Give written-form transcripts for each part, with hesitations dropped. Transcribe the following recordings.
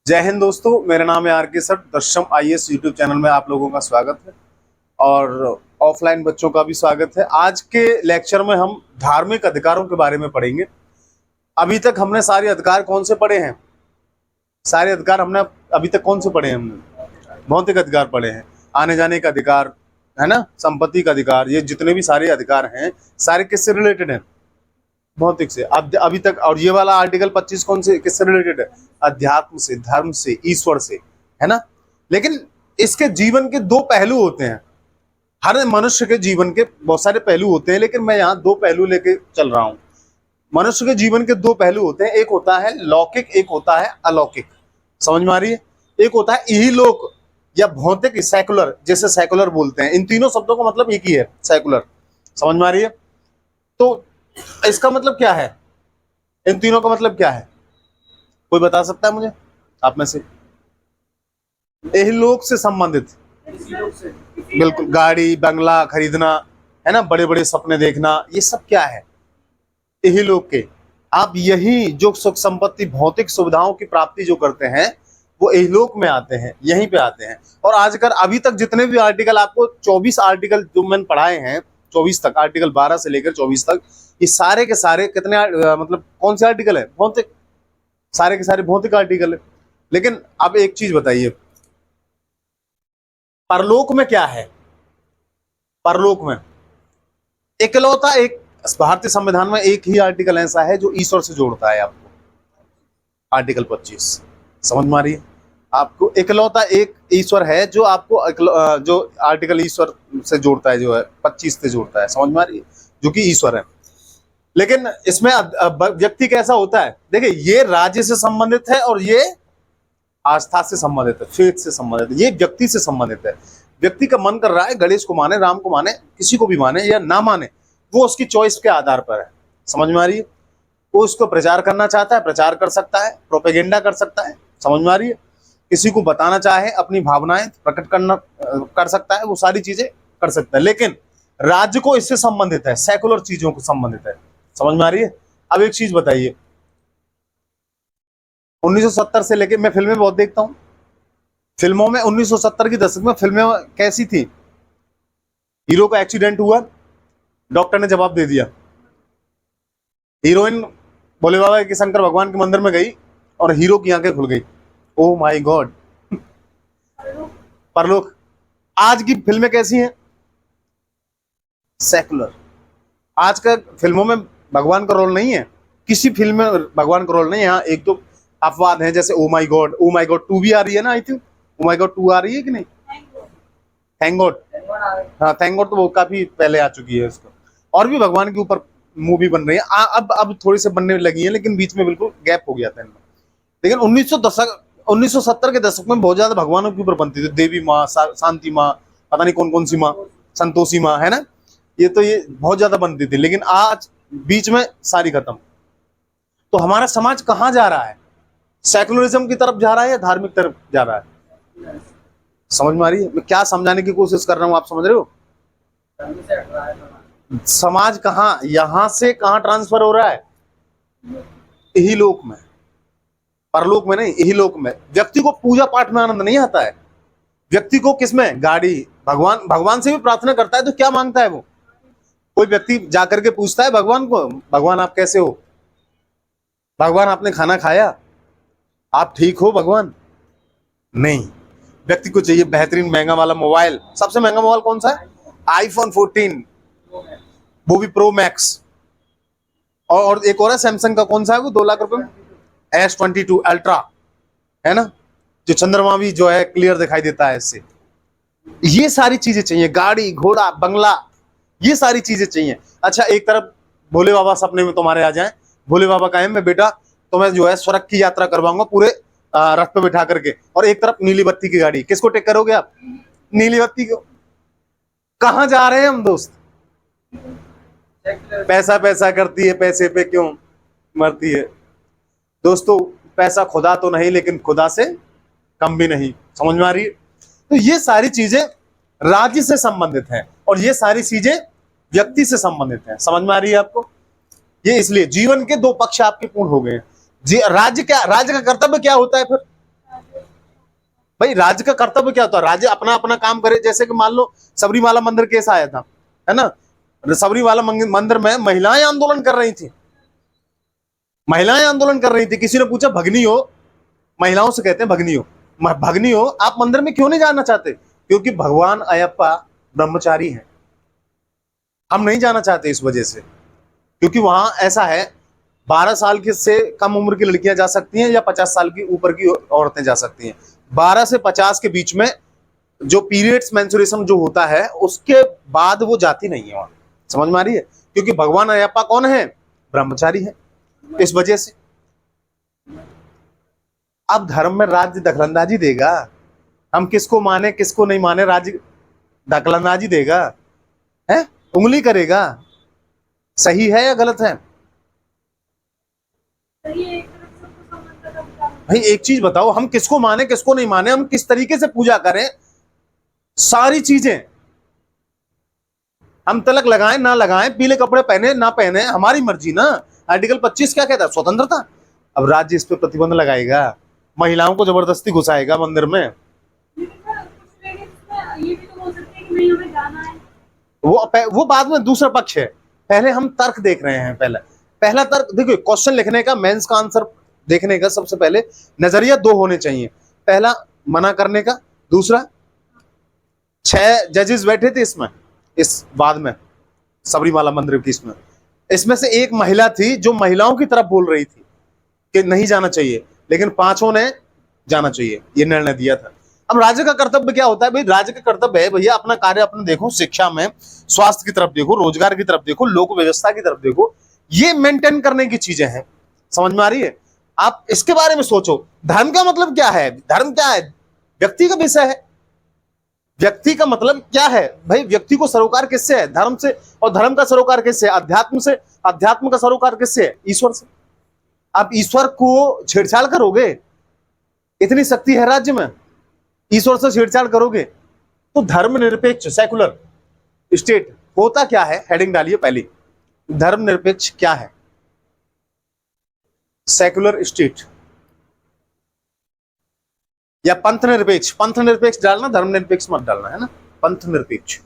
जय हिंद दोस्तों, मेरा नाम है आर के सर। दर्शम आईएएस यूट्यूब चैनल में आप लोगों का स्वागत है और ऑफलाइन बच्चों का भी स्वागत है। आज के लेक्चर में हम धार्मिक अधिकारों के बारे में पढ़ेंगे। अभी तक हमने सारे अधिकार कौन से पढ़े हैं? सारे अधिकार हमने अभी तक कौन से पढ़े हैं? हमने भौतिक अधिकार पढ़े हैं, आने जाने का अधिकार है ना, संपत्ति का अधिकार। ये जितने भी सारे अधिकार हैं सारे किससे रिलेटेड हैं? भौतिक से। अब अभी तक, और ये वाला आर्टिकल 25 कौन से किससे रिलेटेड है? अध्यात्म से, धर्म से, ईश्वर से, है ना। लेकिन इसके जीवन के दो पहलू होते हैं। हर मनुष्य के जीवन के बहुत सारे पहलू होते हैं, लेकिन मैं यहाँ दो पहलू लेके चल रहा हूँ। मनुष्य के जीवन के दो पहलू होते हैं, एक होता है लौकिक, एक होता है अलौकिक। समझ में आ रही है? एक होता है इहलोक या भौतिक, सेकुलर, जैसे सेकुलर बोलते हैं। इन तीनों शब्दों का मतलब एक ही है, सेकुलर। समझ में आ रही है? तो इसका मतलब क्या है? इन तीनों का मतलब क्या है? कोई बता सकता है मुझे आप में से? इहलोक से संबंधित, बिल्कुल, गाड़ी बंगला खरीदना, है ना, बड़े बड़े सपने देखना, ये सब क्या है? इहलोक के। आप यही जो सुख संपत्ति, भौतिक सुविधाओं की प्राप्ति जो करते हैं वो इहलोक में आते हैं, यहीं पे आते हैं। और आजकल अभी तक जितने भी आर्टिकल, आपको 24 आर्टिकल जो मैंने पढ़ाए हैं, 24 तक, आर्टिकल 12 से लेकर 24 तक, ये सारे के सारे कितने मतलब कौन से आर्टिकल है? भौतिक, सारे के सारे भौतिक आर्टिकल है। लेकिन अब एक चीज बताइए, परलोक में क्या है? परलोक में इकलौता एक, भारतीय संविधान में एक ही आर्टिकल ऐसा है जो ईश्वर से जोड़ता है आपको, आर्टिकल 25। समझ में आ रही है? आपको इकलौता एक ईश्वर है जो आपको जो आर्टिकल ईश्वर से जोड़ता है, जो है 25 से जोड़ता है। समझ में आ रही है? जो कि ईश्वर है। लेकिन इसमें व्यक्ति कैसा होता है? देखिए, ये राज्य से संबंधित है और ये आस्था से संबंधित है, फेथ से संबंधित है। ये व्यक्ति से संबंधित है। व्यक्ति का मन कर रहा है गणेश को माने, राम को माने, किसी को भी माने या ना माने, वो उसकी चॉइस के आधार पर है। समझ में आ रही है? वो उसको प्रचार करना चाहता है, प्रचार कर सकता है, प्रोपेगेंडा कर सकता है। समझ में आ रही है? किसी को बताना चाहे, अपनी भावनाएं प्रकट करना कर सकता है, वो सारी चीजें कर सकता है। लेकिन राज्य को इससे संबंधित है, सेकुलर चीजों को संबंधित है। समझ में आ रही है? अब एक चीज बताइए, 1970 से लेके, मैं फिल्में बहुत देखता हूं, फिल्मों में 1970 की दशक में फिल्में कैसी थी? हीरो का एक्सीडेंट हुआ, डॉक्टर ने जवाब दे दिया, हीरोइन भोले बाबा के शंकर भगवान के मंदिर में गई और हीरो की आंखें खुल गई। Oh my God. परलोक। आज की फिल्में कैसी हैं? सेकुलर। आज का फिल्मों में भगवान का रोल नहीं है, किसी फिल्म में भगवान का रोल नहीं है। यहाँ एक तो अपवाद है, जैसे oh my God, oh my God 2 भी आ रही है ना, I think oh my God 2 आ रही है कि नहीं? थैंक गॉड, हाँ थैंक गॉड तो वो काफी पहले आ चुकी है उसको। और भी भगवान के ऊपर मूवी बन रही है, अब थोड़ी से बनने लगी है, लेकिन बीच में बिल्कुल गैप हो गया था इनमें। लेकिन 1970 के दशक में बहुत ज्यादा भगवानों के ऊपर बनती थी, देवी माँ, शांति माँ, पता नहीं कौन कौन सी माँ, संतोषी माँ, है ना, ये बहुत ज्यादा बनती थी। लेकिन आज बीच में सारी खत्म। तो हमारा समाज कहाँ जा रहा है? सेकुलरिज्म की तरफ जा रहा है या धार्मिक तरफ जा रहा है? समझ में आ रही है? मैं क्या समझाने की कोशिश कर रहा हूँ, आप समझ रहे हो? समाज कहाँ, यहां से कहाँ ट्रांसफर हो रहा है? यही लोक में, परलोक में नहीं, यही लोक में। व्यक्ति को पूजा पाठ में आनंद नहीं आता है। व्यक्ति को किसमें? गाड़ी, भगवान से भी प्रार्थना करता है तो क्या मांगता है वो? कोई व्यक्ति जाकर के पूछता है भगवान को, भगवान आप कैसे हो? भगवान आपने खाना खाया? आप ठीक हो भगवान? नहीं। व्यक्ति को चाहिए बेहतरीन महंगा वाला मोबाइल। सबसे महंगा मोबाइल कौन सा है? आईफोन 14, वो भी प्रो मैक्स। और एक और है सैमसंग का, कौन सा है वो, 2 लाख रुपए में, S22 अल्ट्रा, है ना, जो चंद्रमा भी जो है क्लियर दिखाई देता है इससे। ये सारी चीजें चाहिए, गाड़ी घोड़ा बंगला, ये सारी चीजें चाहिए। अच्छा, एक तरफ भोले बाबा सपने में तुम्हारे आ जाएं, भोले बाबा कहें मैं बेटा तुम्हें जो है स्वर्ग की यात्रा करवाऊंगा पूरे रथ पे बिठा करके, और एक तरफ नीली बत्ती की गाड़ी, किसको टेक करोगे आप? नीली बत्ती को। कहां जा रहे हैं हम दोस्त? पैसा पैसा करती है, पैसे पे क्यों मरती है? दोस्तों, पैसा खुदा तो नहीं, लेकिन खुदा से कम भी नहीं। समझ में आ रही है? तो ये सारी चीजें राज्य से संबंधित हैं और ये सारी चीजें व्यक्ति से संबंधित हैं। समझ में आ रही है आपको? ये इसलिए जीवन के दो पक्ष आपके पूर्ण हो गए हैं। राज्य का कर्तव्य क्या होता है फिर? भाई राज्य का कर्तव्य क्या होता है? राज्य अपना अपना काम करे। जैसे कि मान लो सबरीमाला मंदिर केस आया था, है ना, सबरीमाला मंदिर में महिलाएं आंदोलन कर रही थी, महिलाएं आंदोलन कर रही थी। किसी ने पूछा भगनी हो, महिलाओं से कहते हैं भगनी हो, भगनी हो आप मंदिर में क्यों नहीं जाना चाहते? क्योंकि भगवान अयप्पा ब्रह्मचारी हैं, हम नहीं जाना चाहते इस वजह से। क्योंकि वहां ऐसा है 12 साल के से कम उम्र की लड़कियां जा सकती हैं या 50 साल की ऊपर की औरतें जा सकती हैं। 12 से 50 के बीच में जो पीरियड्स मेंस्ट्रुएशन जो होता है उसके बाद वो जाती नहीं है वहां। समझ में आ रही है? क्योंकि भगवान अयप्पा कौन है? ब्रह्मचारी है, इस वजह से। अब धर्म में राज्य दखलंदाजी देगा, हम किसको माने किसको नहीं माने, राज्य दखलंदाजी देगा, है, उंगली करेगा। सही है या गलत है? भाई एक चीज बताओ, हम किसको माने किसको नहीं माने, हम किस तरीके से पूजा करें, सारी चीजें, हम तिलक लगाएं ना लगाएं, पीले कपड़े पहने ना पहने, हमारी मर्जी ना। आर्टिकल 25 क्या कहता है? स्वतंत्रता। अब राज्य इस पे प्रतिबंध लगाएगा, महिलाओं को जबरदस्ती घुसाएगा मंदिर में। वो बाद में दूसरा पक्ष है, पहले हम तर्क देख रहे हैं। पहला तर्क देखो, क्वेश्चन लिखने का, मेंस का आंसर देखने का सबसे पहले नजरिया दो होने चाहिए। पहला मना करने का, दूसरा 6 जजेस बैठे थे इसमें, इस बाद में सबरीमाला मंदिर की इसमें से एक महिला थी जो महिलाओं की तरफ बोल रही थी कि नहीं जाना चाहिए, लेकिन 5 ने जाना चाहिए ये निर्णय दिया था। अब राज्य का कर्तव्य क्या होता है? भाई राज्य का कर्तव्य है भैया अपना कार्य अपना देखो, शिक्षा में, स्वास्थ्य की तरफ देखो, रोजगार की तरफ देखो, लोक व्यवस्था की तरफ देखो, ये मेंटेन करने की चीजें हैं। समझ में आ रही है? आप इसके बारे में सोचो। धर्म का मतलब क्या है? धर्म क्या है? व्यक्ति का विषय है। व्यक्ति का मतलब क्या है भाई? व्यक्ति को सरोकार किससे है? धर्म से। और धर्म का सरोकार किससे? अध्यात्म से। अध्यात्म का सरोकार किससे है? ईश्वर से। आप ईश्वर को छेड़छाड़ करोगे? इतनी शक्ति है राज्य में, ईश्वर से छेड़छाड़ करोगे? तो धर्मनिरपेक्ष सेकुलर स्टेट होता क्या है? हेडिंग डालिए पहले, धर्मनिरपेक्ष क्या है? सेकुलर स्टेट या पंथ निरपेक्ष। पंथ निरपेक्ष डालना, धर्मनिरपेक्ष मत डालना, है ना, पंथ निरपेक्ष।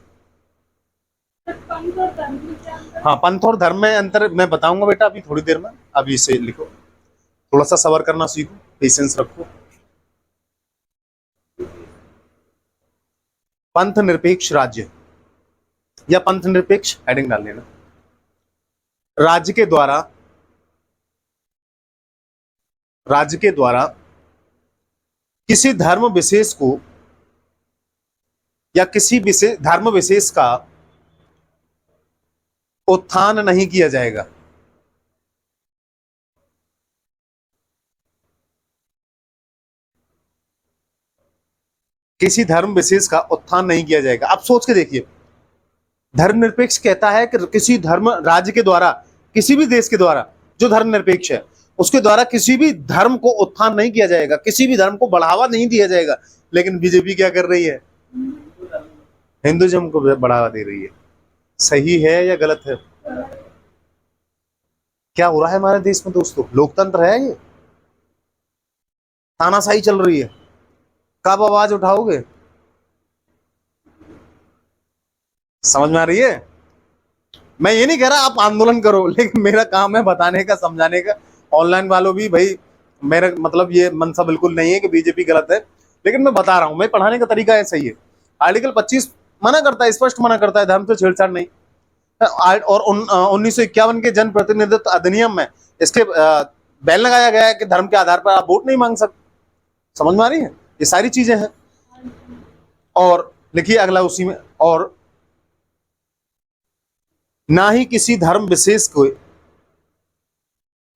हाँ, पंथ और धर्म में अंतर मैं बताऊंगा बेटा अभी थोड़ी देर में। अभी इसे लिखो, थोड़ा सा सबर करना सीखो, पेशेंस रखो। पंथ निरपेक्ष राज्य या पंथ निरपेक्ष, हेडिंग डाल लेना। राज्य के द्वारा किसी धर्म विशेष को या किसी धर्म विशेष का उत्थान नहीं किया जाएगा। किसी धर्म विशेष का उत्थान नहीं किया जाएगा। आप सोच के देखिए, धर्मनिरपेक्ष कहता है कि किसी धर्म राज्य के द्वारा, किसी भी देश के द्वारा जो धर्मनिरपेक्ष है उसके द्वारा किसी भी धर्म को उत्थान नहीं किया जाएगा, किसी भी धर्म को बढ़ावा नहीं दिया जाएगा। लेकिन बीजेपी क्या कर रही है? हिंदुइज्म को बढ़ावा दे रही है। सही है या गलत है? क्या हो रहा है हमारे देश में दोस्तों? लोकतंत्र है ये? तानाशाही चल रही है। कब आवाज उठाओगे? समझ में आ रही है? मैं ये नहीं कह रहा आप आंदोलन करो, लेकिन मेरा काम है बताने का, समझाने का। ऑनलाइन वालों भी भाई, मेरा मतलब ये मनसा बिल्कुल नहीं है कि बीजेपी गलत है, लेकिन मैं बता रहा हूं, मैं पढ़ाने का तरीका ऐसा ही है। आर्टिकल 25 मना करता है, स्पष्ट मना करता है, धर्म से छेड़छाड़ नहीं। और 1951 के जन प्रतिनिधित्व अधिनियम में इसके बैन लगाया गया है कि धर्म के आधार पर आप वोट नहीं मांग सकते। समझ में आ रही है? ये सारी चीजें हैं। और लिखिए अगला उसी में, और ना ही किसी धर्म विशेष को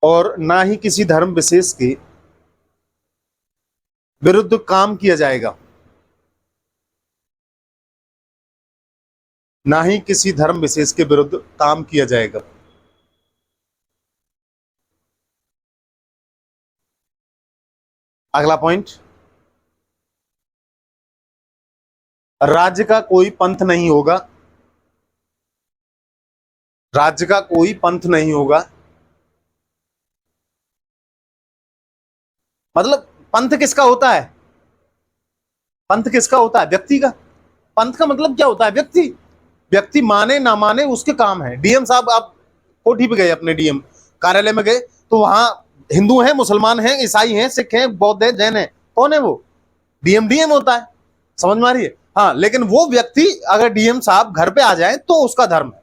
और ना ही किसी धर्म विशेष के विरुद्ध काम किया जाएगा। ना ही किसी धर्म विशेष के विरुद्ध काम किया जाएगा। अगला पॉइंट, राज्य का कोई पंथ नहीं होगा। राज्य का कोई पंथ नहीं होगा। मतलब पंथ किसका होता है? पंथ किसका होता है? व्यक्ति का। पंथ का मतलब क्या होता है? व्यक्ति। व्यक्ति माने ना माने उसके काम है। डीएम साहब, आप कोठी पे गए, अपने डीएम कार्यालय में गए, तो वहां हिंदू हैं, मुसलमान हैं, ईसाई हैं, सिख हैं, बौद्ध हैं, जैन हैं, कौन है वो? डीएम डीएम होता है। समझ में आ रही है? हाँ, लेकिन वो व्यक्ति अगर डीएम साहब घर पे आ जाए तो उसका धर्म है।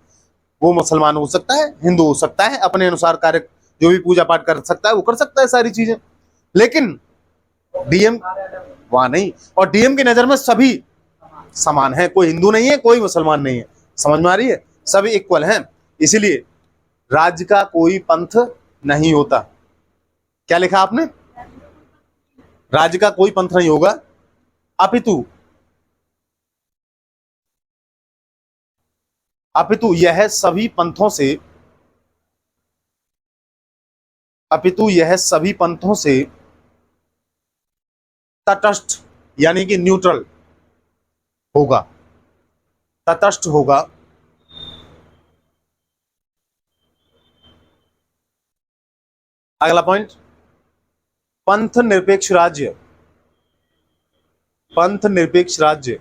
वो मुसलमान हो सकता है, हिंदू हो सकता है, अपने अनुसार कार्य जो भी पूजा पाठ कर सकता है वो कर सकता है, सारी चीजें। लेकिन डीएम वहां नहीं, और डीएम की नजर में सभी समान है, कोई हिंदू नहीं है, कोई मुसलमान नहीं है। समझ में आ रही है? सभी इक्वल हैं। इसीलिए राज्य का कोई पंथ नहीं होता। क्या लिखा आपने? राज्य का कोई पंथ नहीं होगा, अपितु अपितु यह सभी पंथों से अपितु यह सभी पंथों से तटस्थ, यानी कि न्यूट्रल होगा। तटस्थ होगा। अगला पॉइंट, पंथ निरपेक्ष राज्य। पंथ निरपेक्ष राज्य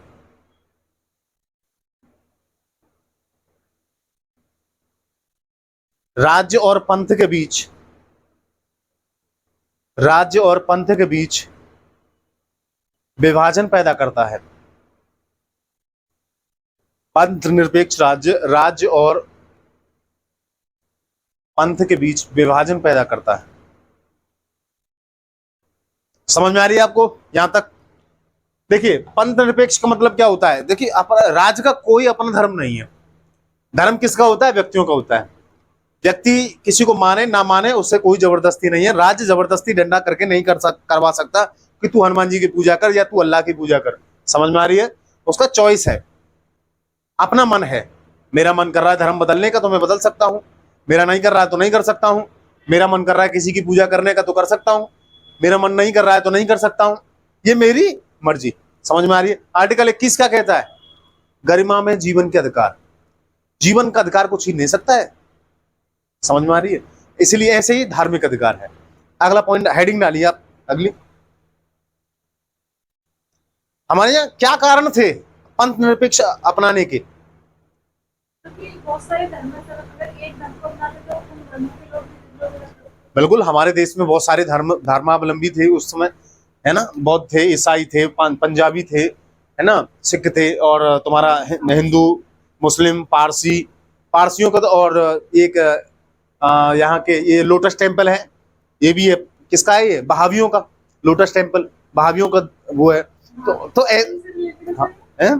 राज्य और पंथ के बीच राज्य और पंथ के बीच विभाजन पैदा करता है। पंथ निरपेक्ष राज्य राज्य और पंथ के बीच विभाजन पैदा करता है। समझ में आ रही है आपको यहां तक? देखिए, पंथ निरपेक्ष का मतलब क्या होता है? देखिए, राज्य का कोई अपना धर्म नहीं है। धर्म किसका होता है? व्यक्तियों का होता है। व्यक्ति किसी को माने ना माने, उससे कोई जबरदस्ती नहीं है। राज्य जबरदस्ती डंडा करके नहीं करवा सकता कि तू हनुमान जी की पूजा कर या तू अल्लाह की पूजा कर। समझ में आ रही है? उसका चॉइस है, अपना मन है। मेरा मन कर रहा है धर्म बदलने का तो मैं बदल सकता हूं, मेरा नहीं कर रहा है तो नहीं कर सकता हूं। मेरा मन कर रहा है किसी की पूजा करने का तो कर सकता हूं, मेरा मन नहीं कर रहा है तो नहीं कर सकता हूं। ये मेरी मर्जी। समझ में आ रही है? आर्टिकल 21 क्या कहता है? गरिमा में जीवन के अधिकार। जीवन का अधिकार को छीन नहीं सकता है। समझ में आ रही है? इसलिए ऐसे ही धार्मिक अधिकार है। अगला पॉइंट हेडिंग डालिए आप, अगली। हमारे यहाँ क्या कारण थे पंथ निरपेक्ष अपनाने के? बहुत सारे धर्म है सर, अगर एक धर्म को अपनाते तो उन धर्मों के लोग बिल्कुल, हमारे देश में बहुत सारे धर्मावलंबी थे उस समय, है ना। बौद्ध थे, ईसाई थे, पंजाबी थे, है ना, सिख थे, और तुम्हारा हिंदू, मुस्लिम, पारसी। पारसियों का तो, और एक यहाँ के ये लोटस टेम्पल है, ये भी है। किसका है ये? बहावियों का। लोटस टेम्पल बहावियों का वो है। हाँ, है?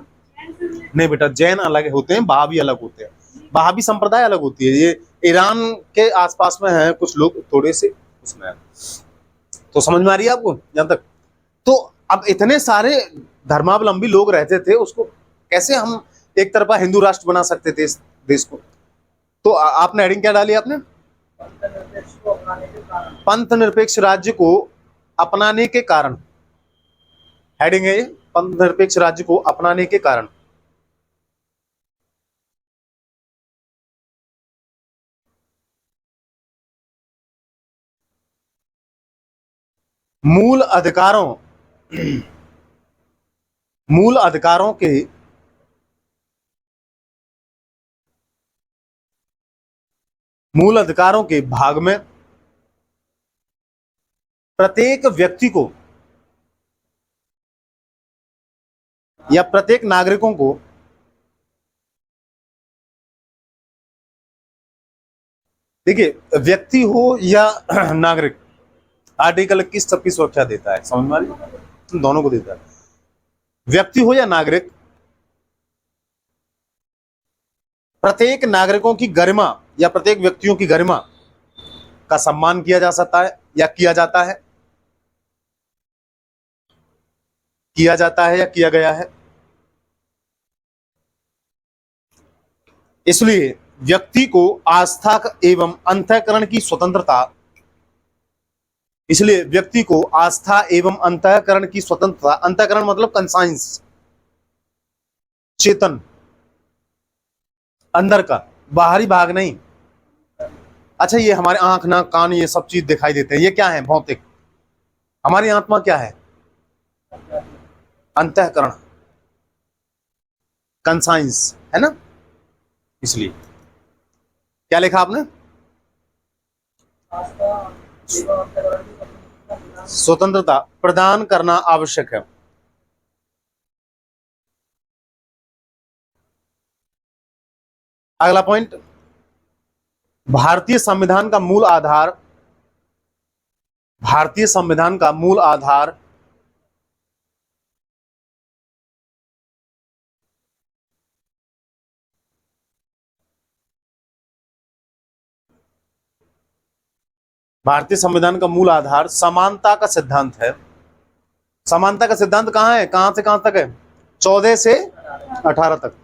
नहीं बेटा, जैन अलग होते हैं, बहावी अलग होते हैं। बहावी संप्रदाय अलग होती है। ये ईरान के आसपास में है कुछ लोग, थोड़े से उसमें है। तो समझ में आ रही है आपको यहां तक? तो अब इतने सारे धर्मावलंबी लोग रहते थे, उसको कैसे हम एक तरफा हिंदू राष्ट्र बना सकते थे इस देश को? तो आपने हेडिंग क्या डाली आपने? पंथ निरपेक्ष राज्य को अपनाने के कारण। हेडिंग है ये, पंथ निरपेक्ष राज्य को अपनाने के कारण। मूल अधिकारों मूल अधिकारों के मूल अधिकारों के भाग में प्रत्येक व्यक्ति को या प्रत्येक नागरिकों को देखिए, व्यक्ति हो या नागरिक, आर्टिकल 21 सबकी सुरक्षा देता है। समझ में आ रही है? दोनों को देता है। व्यक्ति हो या नागरिक, प्रत्येक नागरिकों की गरिमा या प्रत्येक व्यक्तियों की गरिमा का सम्मान किया जा सकता है या किया जाता है, या किया गया है। इसलिए व्यक्ति को आस्था एवं अंतःकरण की स्वतंत्रता इसलिए व्यक्ति को आस्था एवं अंतःकरण की स्वतंत्रता, अंतःकरण मतलब कंसाइंस, चेतन, अंदर का, बाहरी भाग नहीं। अच्छा, ये हमारे आंख, नाक, कान, ये सब चीज दिखाई देते हैं, ये क्या है? भौतिक। हमारी आत्मा क्या है? अंतःकरण, कंसाइंस, है ना। इसलिए क्या लिखा आपने? स्वतंत्रता प्रदान करना आवश्यक है। अगला पॉइंट, भारतीय संविधान का मूल आधार, भारतीय संविधान का मूल आधार भारतीय संविधान का मूल आधार समानता का सिद्धांत है। समानता का सिद्धांत कहां है, कहां से कहां तक है? 14 से 18 तक।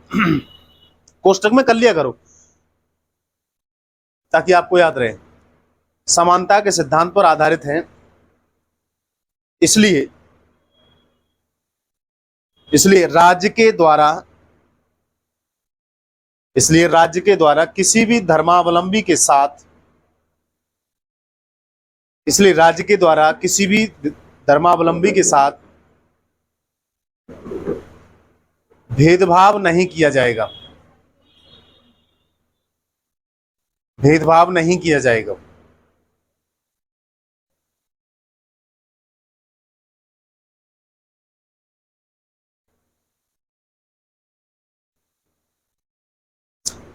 कोष्टक में कर लिया करो ताकि आपको याद रहे। समानता के सिद्धांत पर आधारित है, इसलिए राज्य के द्वारा किसी भी धर्मावलंबी के साथ, इसलिए राज्य के द्वारा किसी भी धर्मावलंबी के साथ भेदभाव नहीं किया जाएगा, भेदभाव नहीं किया जाएगा।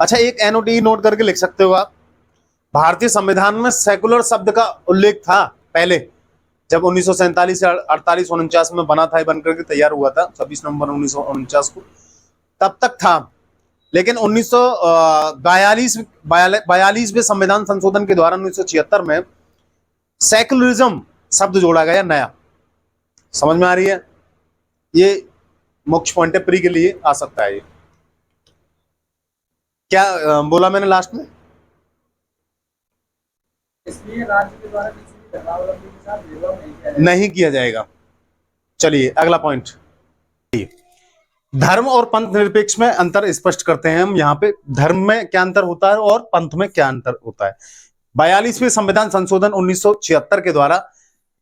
अच्छा, एक एनओटी नोट करके लिख सकते हो आप। भारतीय संविधान में सेकुलर शब्द का उल्लेख था पहले, जब 1947 से 48 49 में बना था, बन करके तैयार हुआ था 26 नवंबर 1949 को, तब तक था। लेकिन 1942 संविधान संशोधन के द्वारा 1976 में सेकुलरिज्म शब्द जोड़ा गया नया। समझ में आ रही है? ये मुख्य पॉइंट है, प्री के लिए आ सकता है। ये क्या बोला मैंने लास्ट में? इसलिए राज्य के द्वारा किसी भी धर्मावलंबी के साथ भेदभाव नहीं किया जाएगा। चलिए अगला पॉइंट, धर्म और पंथ निरपेक्ष में अंतर स्पष्ट करते हैं हम। यहाँ पे धर्म में क्या अंतर होता है और पंथ में क्या अंतर होता है। 42वें संविधान संशोधन 1976 के द्वारा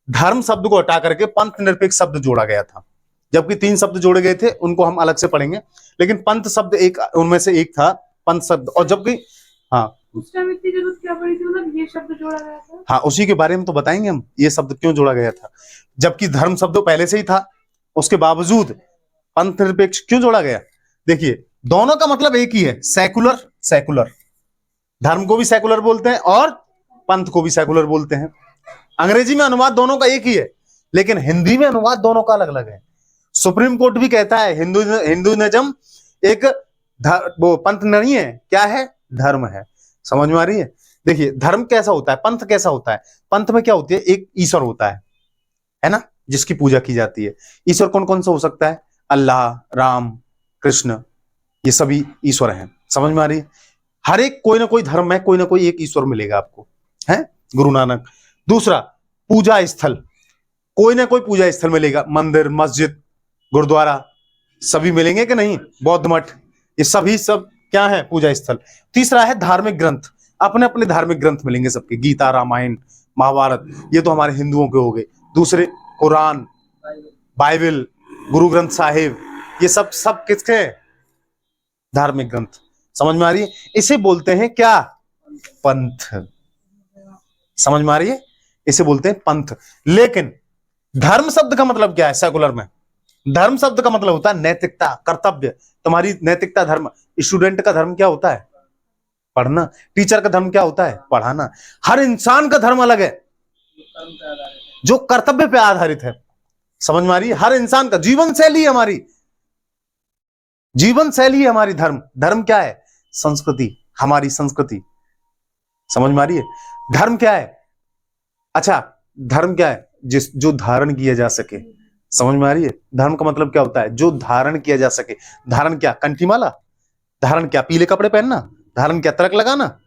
धर्म शब्द को हटा करके पंथ निरपेक्ष शब्द जोड़ा गया था, जबकि 3 शब्द जोड़े गए थे, उनको हम अलग से पढ़ेंगे। लेकिन पंथ शब्द एक उनमें से एक था, पंथ शब्द। और जबकि उस टाइम इतनी जरूरत क्या पड़ी थी, मतलब ये शब्द जोड़ा गया था? हाँ, उसी के बारे में तो बताएंगे हम, ये शब्द क्यों जोड़ा गया था। जबकि धर्म शब्द पहले से ही था, उसके बावजूद पंथ निरपेक्ष क्यों जोड़ा गया? देखिए, दोनों का मतलब एक ही है, सेकुलर। सेकुलर धर्म को भी सेकुलर बोलते हैं और पंथ को भी सेकुलर बोलते हैं। अंग्रेजी में अनुवाद दोनों का एक ही है, लेकिन हिंदी में अनुवाद दोनों का अलग अलग है। सुप्रीम कोर्ट भी कहता है हिंदुइज्म एक वो पंथ नहीं है, क्या है? धर्म है। समझ में आ रही है? देखिए, धर्म कैसा होता है, पंथ कैसा होता है। पंथ में क्या होती है? एक ईश्वर होता है ना, जिसकी पूजा की जाती है। ईश्वर कौन कौन सा हो सकता है? अल्लाह, राम, कृष्ण, ये सभी ईश्वर हैं। समझ में आ रही है? हर एक कोई ना कोई धर्म में कोई ना कोई एक ईश्वर मिलेगा आपको, है गुरु नानक। दूसरा, पूजा स्थल, कोई ना कोई पूजा स्थल मिलेगा, मंदिर, मस्जिद, गुरुद्वारा, सभी मिलेंगे कि नहीं? बौद्ध मठ, ये सभी सब क्या है? पूजा स्थल। तीसरा है धार्मिक ग्रंथ, अपने अपने धार्मिक ग्रंथ मिलेंगे सबके, गीता, रामायण, महाभारत, ये तो हमारे हिंदुओं के हो गए। दूसरे कुरान, बाइबल, गुरु ग्रंथ साहिब, ये सब किसके हैं? धार्मिक ग्रंथ। समझ में आ रही है? इसे बोलते हैं क्या? पंथ। समझ में आ रही है? इसे बोलते हैं पंथ। लेकिन धर्म शब्द का मतलब क्या है सेकुलर में? धर्म शब्द का मतलब होता है नैतिकता, कर्तव्य। तुम्हारी नैतिकता धर्म। स्टूडेंट का धर्म क्या होता है? पढ़ना। टीचर का धर्म क्या होता है? पढ़ाना। हर इंसान का धर्म अलग है, जो कर्तव्य पे आधारित है। समझ में आ रही है? हर इंसान का जीवन शैली, हमारी जीवन शैली है हमारी धर्म। धर्म क्या है? संस्कृति, हमारी संस्कृति। समझ में आ रही है? धर्म क्या है? अच्छा, धर्म क्या है? जो धारण किया जा सके। समझ में आ रही है? धर्म का मतलब क्या होता है? जो धारण किया जा सके। धारण क्या? कंठी माला। धारण क्या? पीले कपड़े पहनना। धारण क्या? तिलक लगाना,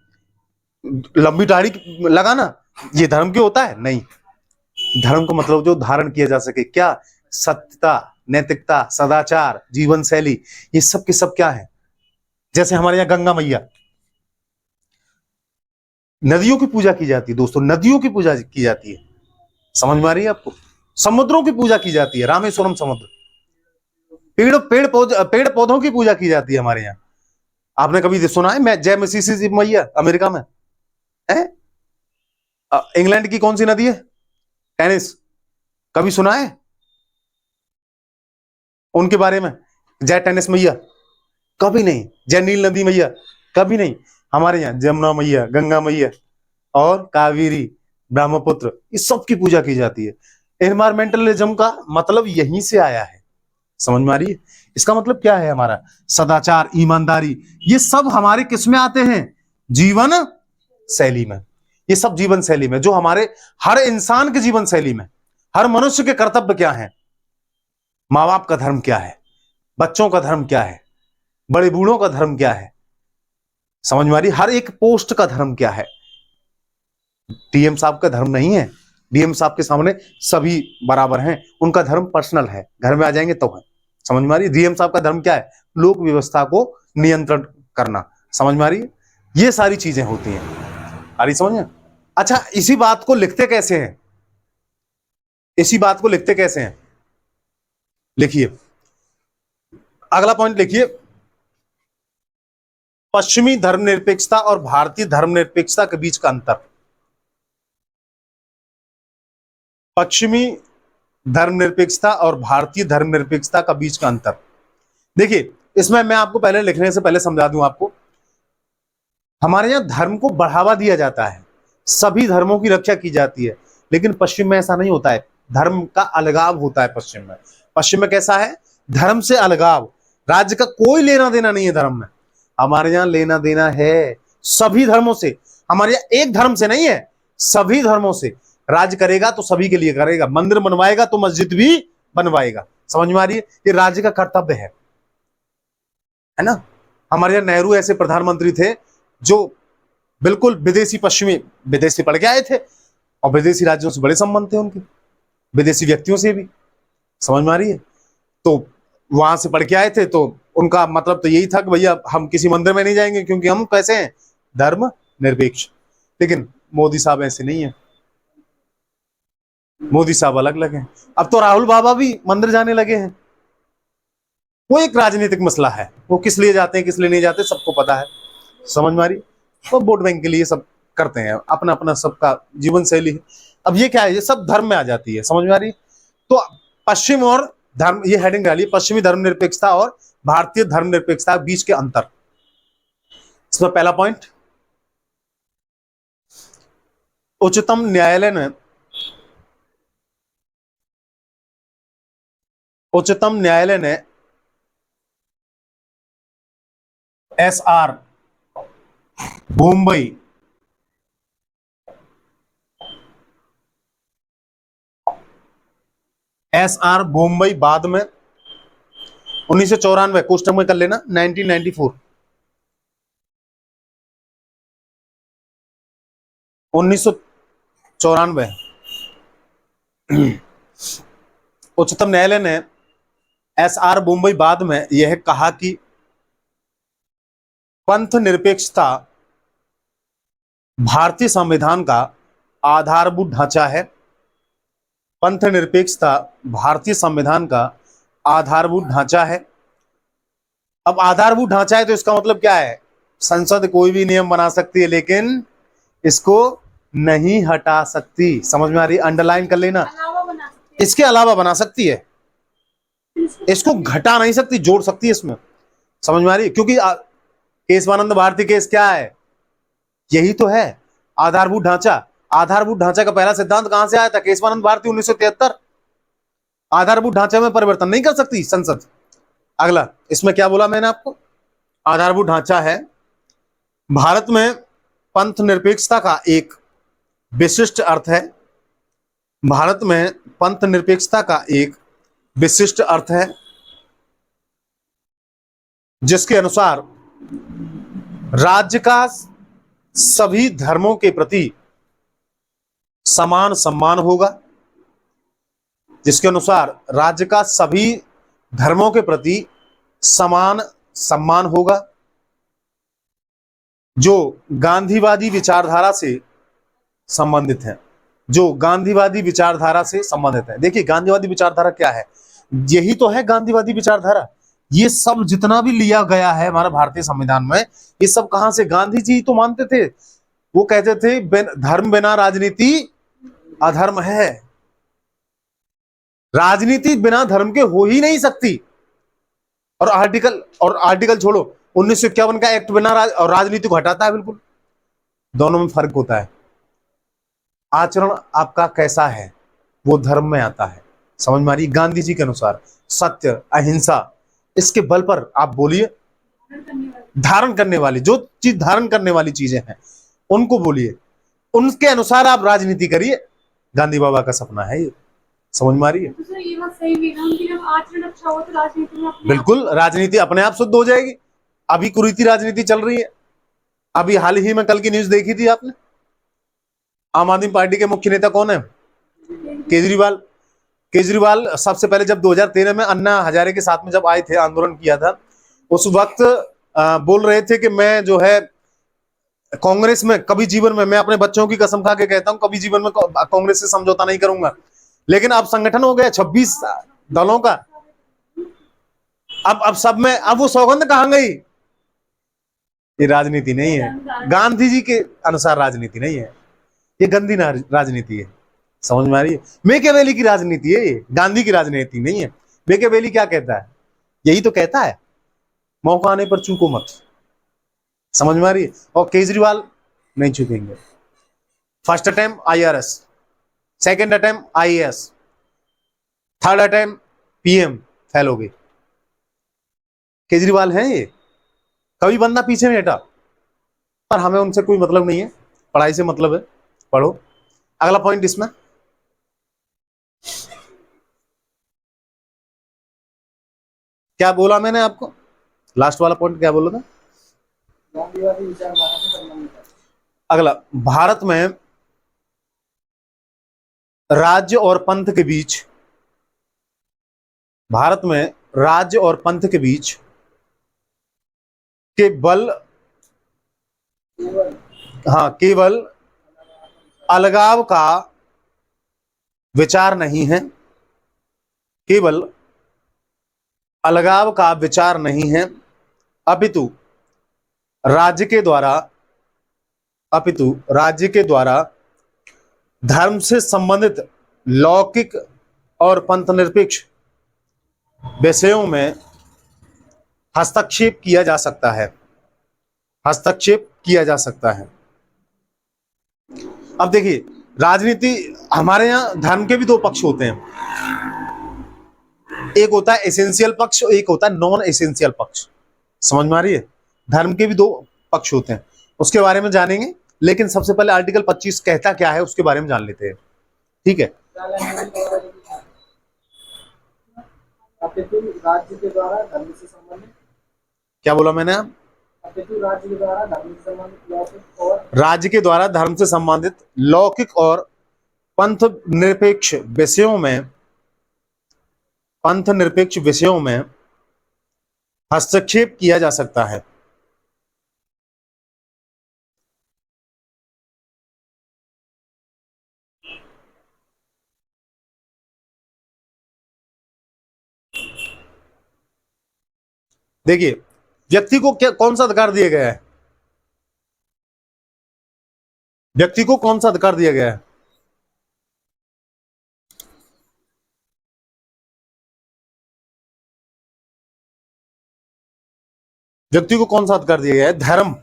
लंबी दाढ़ी लगाना। ये धर्म क्यों होता है? नहीं, धर्म का मतलब जो धारण किया जा सके। क्या? सत्यता, नैतिकता, सदाचार, जीवन शैली, ये सब के सब क्या है? जैसे हमारे यहाँ गंगा मैया, नदियों की पूजा की जाती है दोस्तों, नदियों की पूजा की जाती है। समझ में आ रही है आपको? समुद्रों की पूजा की जाती है, रामेश्वरम समुद्र। पेड़ पौधों की पूजा की जाती है हमारे यहाँ। आपने कभी सुना है मैं जय मिसिसिपी मैया अमेरिका में है? इंग्लैंड की कौन सी नदी है, टेनिस, कभी सुना है उनके बारे में? जय टेनिस मैया कभी नहीं, जय नील नदी मैया कभी नहीं। हमारे यहाँ जमुना मैया, गंगा मैया और कावेरी, ब्रह्मपुत्र, इस सब की पूजा की जाती है। एनवायरमेंटलिज्म का मतलब यहीं से आया है, समझ में आ रही है? इसका मतलब क्या है? हमारा सदाचार, ईमानदारी, ये सब हमारे किस में आते हैं? जीवन शैली में। ये सब जीवन शैली में, जो हमारे हर इंसान के जीवन शैली में, हर मनुष्य के कर्तव्य क्या है, माँ बाप का धर्म क्या है, बच्चों का धर्म क्या है, बड़े बूढ़ों का धर्म क्या है, समझ में आ रही? हर एक पोस्ट का धर्म क्या है। डीएम साहब का धर्म नहीं है, डीएम साहब के सामने सभी बराबर हैं, उनका धर्म पर्सनल है, घर में आ जाएंगे तो है, समझ में आ रही? डीएम साहब का धर्म क्या है? लोक व्यवस्था को नियंत्रण करना, समझ में आ रही है? ये सारी चीजें होती हैं, आ रही समझ में? अच्छा, इसी बात को लिखते कैसे हैं? इसी बात को लिखते कैसे हैं? लिखिए, अगला पॉइंट लिखिए, पश्चिमी धर्मनिरपेक्षता और भारतीय धर्मनिरपेक्षता के बीच का अंतर। पश्चिमी धर्मनिरपेक्षता और भारतीय धर्मनिरपेक्षता का बीच का अंतर। देखिए, इसमें मैं आपको पहले लिखने से पहले समझा दूं आपको, हमारे यहां धर्म को बढ़ावा दिया जाता है, सभी धर्मों की रक्षा की जाती है, लेकिन पश्चिम में ऐसा नहीं होता है। धर्म का अलगाव होता है पश्चिम में। पश्चिम में कैसा है? धर्म से अलगाव, राज्य का कोई लेना देना नहीं है धर्म में। हमारे यहां लेना देना है सभी धर्मों से। हमारे यहां एक धर्म से नहीं है, सभी धर्मों से। राज्य करेगा तो सभी के लिए करेगा, मंदिर बनवाएगा तो मस्जिद भी बनवाएगा, समझ में आ रही है? ये राज्य का कर्तव्य है ना? हमारे यहाँ नेहरू ऐसे प्रधानमंत्री थे जो बिल्कुल विदेशी, पश्चिमी विदेशी पढ़ के आए थे, और विदेशी राज्यों से बड़े संबंध थे उनके, विदेशी व्यक्तियों से भी, समझ में आ रही है? तो वहां से पढ़ के आए थे, तो उनका मतलब तो यही था कि भैया हम किसी मंदिर में नहीं जाएंगे क्योंकि हम कैसे हैं? धर्म निरपेक्ष। लेकिन मोदी साहब ऐसे नहीं है, मोदी साहब अलग अलग हैं। अब तो राहुल बाबा भी मंदिर जाने लगे हैं। वो एक राजनीतिक मसला है, वो किस लिए जाते हैं किस लिए नहीं जाते सबको पता है, समझ में आ रही? वो वोट बैंक के लिए सब करते हैं, अपना अपना सबका जीवन शैली है। अब ये क्या है? ये सब धर्म में आ जाती है, समझ में आ रही? तो पश्चिम और धर्म, ये हेडिंग डालिए, पश्चिमी धर्मनिरपेक्षता और भारतीय धर्मनिरपेक्षता के बीच के अंतर। इसमें पहला पॉइंट, उच्चतम न्यायालय ने एसआर मुंबई बाद में 1994, क्वेश्चन में कर लेना, 1994, 1994 उच्चतम न्यायालय ने एसआर मुंबई बाद में यह कहा कि पंथ निरपेक्षता भारतीय संविधान का आधारभूत ढांचा है। पंथ निरपेक्षता भारतीय संविधान का आधारभूत ढांचा है। अब आधारभूत ढांचा है तो इसका मतलब क्या है? संसद कोई भी नियम बना सकती है लेकिन इसको नहीं हटा सकती, समझ में आ रही? अंडरलाइन कर लेना, इसके अलावा बना सकती है, इसको घटा नहीं सकती, जोड़ सकती है इसमें, समझ में आ रही? क्योंकि केशवानंद भारती केस क्या है? यही तो है आधारभूत ढांचा। आधारभूत ढांचा का पहला सिद्धांत कहां से आया था? केशवानंद भारती, 1973। आधारभूत ढांचे में परिवर्तन नहीं कर सकती संसद। अगला, इसमें क्या बोला मैंने आपको? आधारभूत ढांचा है, भारत में पंथ निरपेक्षता का एक विशिष्ट अर्थ है। भारत में पंथ निरपेक्षता का एक विशिष्ट अर्थ है जिसके अनुसार राज्य का सभी धर्मों के प्रति समान सम्मान होगा। जिसके अनुसार राज्य का सभी धर्मों के प्रति समान सम्मान होगा, जो गांधीवादी विचारधारा से संबंधित है, जो गांधीवादी विचारधारा से संबंधित है। देखिए, गांधीवादी विचारधारा क्या है? यही तो है गांधीवादी विचारधारा। ये सब जितना भी लिया गया है हमारा भारतीय संविधान में, ये सब कहां से? गांधी जी तो मानते थे, वो कहते थे धर्म बिना राजनीति अधर्म है, राजनीति बिना धर्म के हो ही नहीं सकती। और आर्टिकल छोड़ो, 1951 का एक्ट बिना और राजनीति को हटाता है, बिल्कुल दोनों में फर्क होता है। आचरण आपका कैसा है वो धर्म में आता है, समझ में आ रही? गांधी जी के अनुसार सत्य, अहिंसा, इसके बल पर आप बोलिए, धारण करने वाली जो चीज धारण करने वाली चीजें हैं उनको बोलिए, उनके अनुसार आप राजनीति करिए। गांधी बाबा का सपना है ये, समझ में आ रही है? तो सर ये बात सही भी है कि जब आचरण अच्छा हो तो राजनीति में अपने बिल्कुल, राजनीति अपने आप शुद्ध हो जाएगी। अभी कुरीति राजनीति चल रही है। अभी हाल ही में कल की न्यूज देखी थी आपने? आम आदमी पार्टी के मुख्य नेता कौन है? केजरीवाल। केजरीवाल सबसे पहले जब 2013 में अन्ना हजारे के साथ में जब आए थे, आंदोलन किया था, उस वक्त बोल रहे थे कि मैं जो है कांग्रेस में कभी जीवन में, मैं अपने बच्चों की कसम खा के कहता हूं, कभी जीवन में कांग्रेस से समझौता नहीं करूंगा। लेकिन अब संगठन हो गया 26 दलों का, अब सब में, अब वो सौगंध कहां गई? ये राजनीति नहीं है, गांधी जी के अनुसार राजनीति नहीं है, ये गंदी राजनीति है, समझ में आ रही है? मेकियावेली की राजनीति है ये, गांधी की राजनीति नहीं है। मेकियावेली क्या कहता है? यही तो कहता है, मौका आने पर चूको मत, समझ में आ रही है? और केजरीवाल नहीं चूकेंगे। First attempt IRS, second attempt IAS, third attempt PM, fail हो गई। केजरीवाल है ये, कभी बंदा पीछे नहीं हटा। पर हमें उनसे कोई मतलब नहीं है, पढ़ाई से मतलब है, पढ़ो। अगला पॉइंट इसमें क्या बोला मैंने आपको? लास्ट वाला पॉइंट क्या बोला था? गांधीवादी विचारधारा से संबंधित है। अगला, भारत में राज्य और पंथ के बीच, भारत में राज्य और पंथ के बीच केवल अलगाव का विचार नहीं है, केवल अलगाव का विचार नहीं है, अपितु राज्य के द्वारा धर्म से संबंधित लौकिक और पंथ निरपेक्ष विषयों में हस्तक्षेप किया जा सकता है, हस्तक्षेप किया जा सकता है। अब देखिए, राजनीति, हमारे यहां धर्म के भी दो पक्ष होते हैं, एक होता है एसेंशियल पक्ष, एक होता है नॉन एसेंशियल पक्ष, समझ में आ रही है? धर्म के भी दो पक्ष होते हैं, उसके बारे में जानेंगे। लेकिन सबसे पहले आर्टिकल 25 कहता क्या है उसके बारे में जान लेते हैं, ठीक है? अपितु राज्य के द्वारा धर्म से संबंधित, क्या बोला मैंने? अपितु राज्य के द्वारा धर्म से संबंधित लौकिक और राज्य के द्वारा धर्म से संबंधित लौकिक और पंथ निरपेक्ष विषयों में हस्तक्षेप किया जा सकता है। देखिए, व्यक्ति को क्या, कौन सा अधिकार दिया गया है? व्यक्ति को कौन सा अधिकार दिया गया है? व्यक्ति को कौन सा अधिकार दिया गया है? धर्म।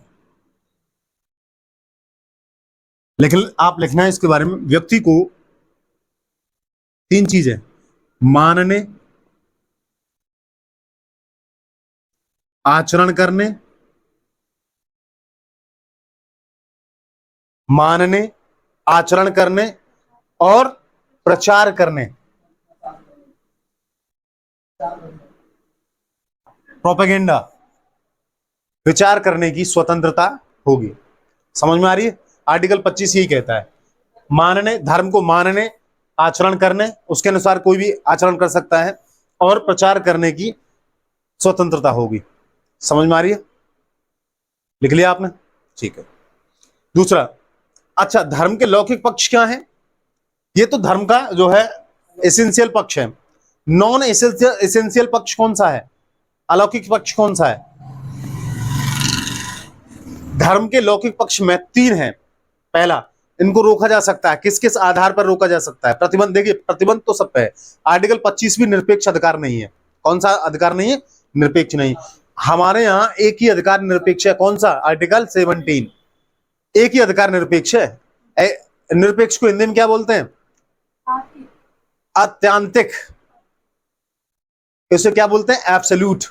लेकिन आप लिखना है इसके बारे में, व्यक्ति को 3 चीजें, मानने, आचरण करने, और प्रचार करने, प्रोपेगेंडा, विचार करने की स्वतंत्रता होगी, समझ में आ रही है? आर्टिकल 25 यही कहता है, मानने, धर्म को मानने, आचरण करने, उसके अनुसार कोई भी आचरण कर सकता है, और प्रचार करने की स्वतंत्रता होगी, समझ में आ रही है? लिख लिया आपने? ठीक है। दूसरा, अच्छा, धर्म के लौकिक पक्ष क्या है? ये तो धर्म का जो है एसेंशियल पक्ष है। नॉन एसेंशियल पक्ष कौन सा है? अलौकिक पक्ष कौन सा है? धर्म के लौकिक पक्ष में 3 हैं। पहला, इनको रोका जा सकता है। किस किस आधार पर रोका जा सकता है? प्रतिबंध। देखिए, प्रतिबंध तो सब पे है। आर्टिकल 25 भी निरपेक्ष अधिकार नहीं है। कौन सा अधिकार नहीं है? निरपेक्ष नहीं। हमारे यहाँ एक ही अधिकार निरपेक्ष है। कौन सा? आर्टिकल 17। एक ही अधिकार निरपेक्ष है। निरपेक्ष को हिंदी में क्या बोलते हैं? अत्यांतिक। इसे क्या बोलते हैं? एब्सोल्यूट।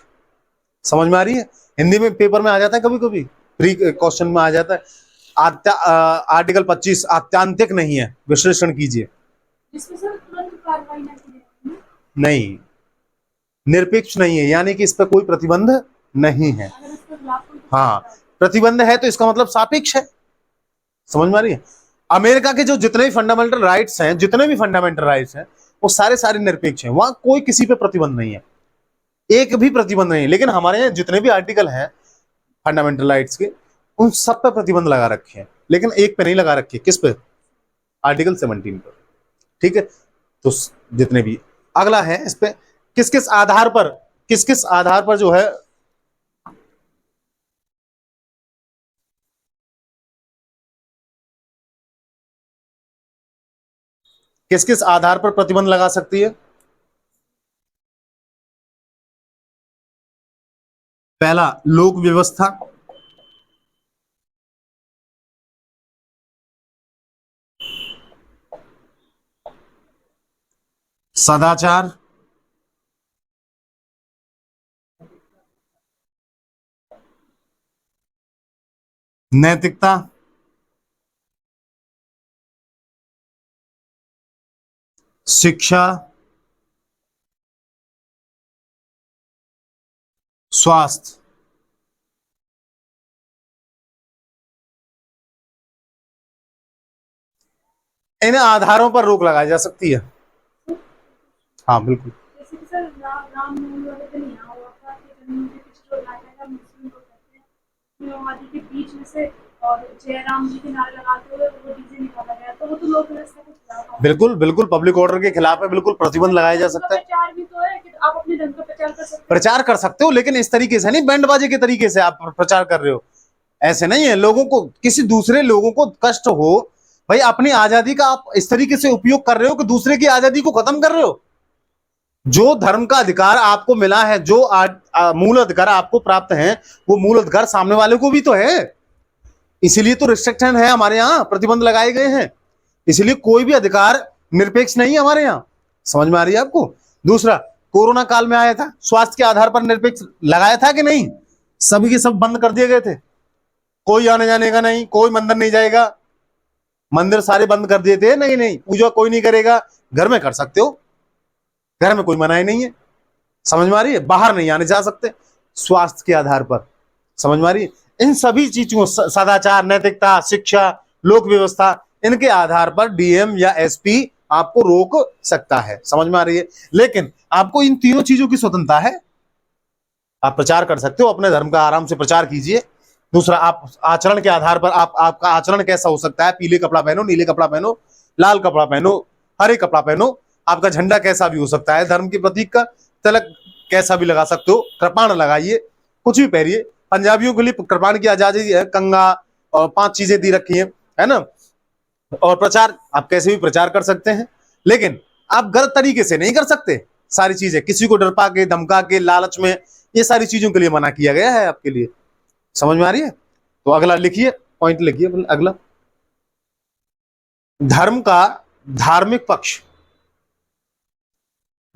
समझ में आ रही है? हिंदी में पेपर में आ जाता है, कभी कभी प्री क्वेश्चन में आ जाता है। आर्टिकल 25 आत्यांतिक नहीं है। विश्लेषण कीजिए। जिसमें सर तुरंत कार्रवाई न की जाए। नहीं, निरपेक्ष नहीं है, यानी कि इस पर कोई प्रतिबंध नहीं है। अगर इसके खिलाफ कोई हाँ, प्रतिबंध है तो इसका मतलब सापेक्ष है। समझ में आ रही है? अमेरिका के जो जितने भी फंडामेंटल राइट्स हैं, जितने भी फंडामेंटल राइट्स हैं, वो सारे निरपेक्ष हैं। वहां कोई किसी पे प्रतिबंध नहीं है, एक भी प्रतिबंध नहीं है। लेकिन हमारे यहाँ जितने भी आर्टिकल हैं फंडामेंटल राइट्स के, उन सब पे प्रतिबंध लगा रखे हैं, लेकिन एक पे नहीं लगा रखे। किस पे? आर्टिकल 17 पर। ठीक है, तो जितने भी अगला है इस पे किस किस आधार पर जो है किस किस आधार पर प्रतिबंध लगा सकती है? पहला, लोक व्यवस्था। सदाचार। नैतिकता। शिक्षा। स्वास्थ्य। इन आधारों पर रोक लगाई जा सकती है। हाँ बिल्कुल। जैसे कि सर राम नवमी वाले दिन यहाँ हुआ था कि जन्म के कुछ लोग आए थे, मुस्लिम लोग कहते हैं माओवादी के बीच में से, और जयराम जी के नारे लगाते हुए वो डीजे निकाला गया, तो वो तो लोक व्यवस्था के खिलाफ है। बिल्कुल पब्लिक ऑर्डर के खिलाफ है। बिल्कुल प्रतिबंध लगाया जा सकता है। प्रचार भी तो है कि आप अपने ढंग का प्रचार कर सकते हो। प्रचार कर सकते हो, लेकिन इस तरीके से नहीं, बैंडबाजी के तरीके से आप प्रचार कर रहे हो। ऐसे नहीं है। लोगों को, किसी दूसरे लोगों को कष्ट हो, भाई अपनी आजादी का आप इस तरीके से उपयोग कर रहे हो कि दूसरे की आजादी को खत्म कर रहे हो। जो धर्म का अधिकार आपको मिला है, जो मूल अधिकार आपको प्राप्त है, वो मूल अधिकार सामने वाले को भी तो है। इसीलिए तो रिस्ट्रिक्शन है हमारे यहाँ, प्रतिबंध लगाए गए हैं। इसलिए कोई भी अधिकार निरपेक्ष नहीं है हमारे यहाँ। समझ में आ रही है आपको? दूसरा, कोरोना काल में आया था, स्वास्थ्य के आधार पर निरपेक्ष लगाया था कि नहीं? सभी के सब बंद कर दिए गए थे। कोई आने जाने का नहीं, कोई मंदिर नहीं जाएगा। मंदिर सारे बंद कर दिए थे। नहीं, पूजा कोई नहीं करेगा, घर में कर सकते हो, घर में कोई मनाही नहीं है। समझ में आ रही है? बाहर नहीं आने जा सकते, स्वास्थ्य के आधार पर। समझ में आ रही है? इन सभी चीजों, सदाचार, नैतिकता, शिक्षा, लोक व्यवस्था, इनके आधार पर डीएम या एसपी आपको रोक सकता है। समझ में आ रही है? लेकिन आपको इन तीनों चीजों की स्वतंत्रता है। आप प्रचार कर सकते हो, अपने धर्म का आराम से प्रचार कीजिए। दूसरा, आप आचरण के आधार पर आपका आचरण कैसा हो सकता है? पीले कपड़ा पहनो, नीले कपड़ा पहनो, लाल कपड़ा पहनो, हरे कपड़ा पहनो। आपका झंडा कैसा भी हो सकता है, धर्म के प्रतीक का तिलक कैसा भी लगा सकते हो, कृपाण लगाइए, कुछ भी पहनिए। पंजाबियों के लिए कृपाण की आजादी है, कंगा और 5 चीजें दी रखी है ना। और प्रचार आप कैसे भी प्रचार कर सकते हैं, लेकिन आप गलत तरीके से नहीं कर सकते। सारी चीजें किसी को डरपा के, धमका के, लालच में, ये सारी चीजों के लिए मना किया गया है आपके लिए। समझ में आ रही है? तो अगला लिखिए, पॉइंट लिखिए अगला। धर्म का धार्मिक पक्ष,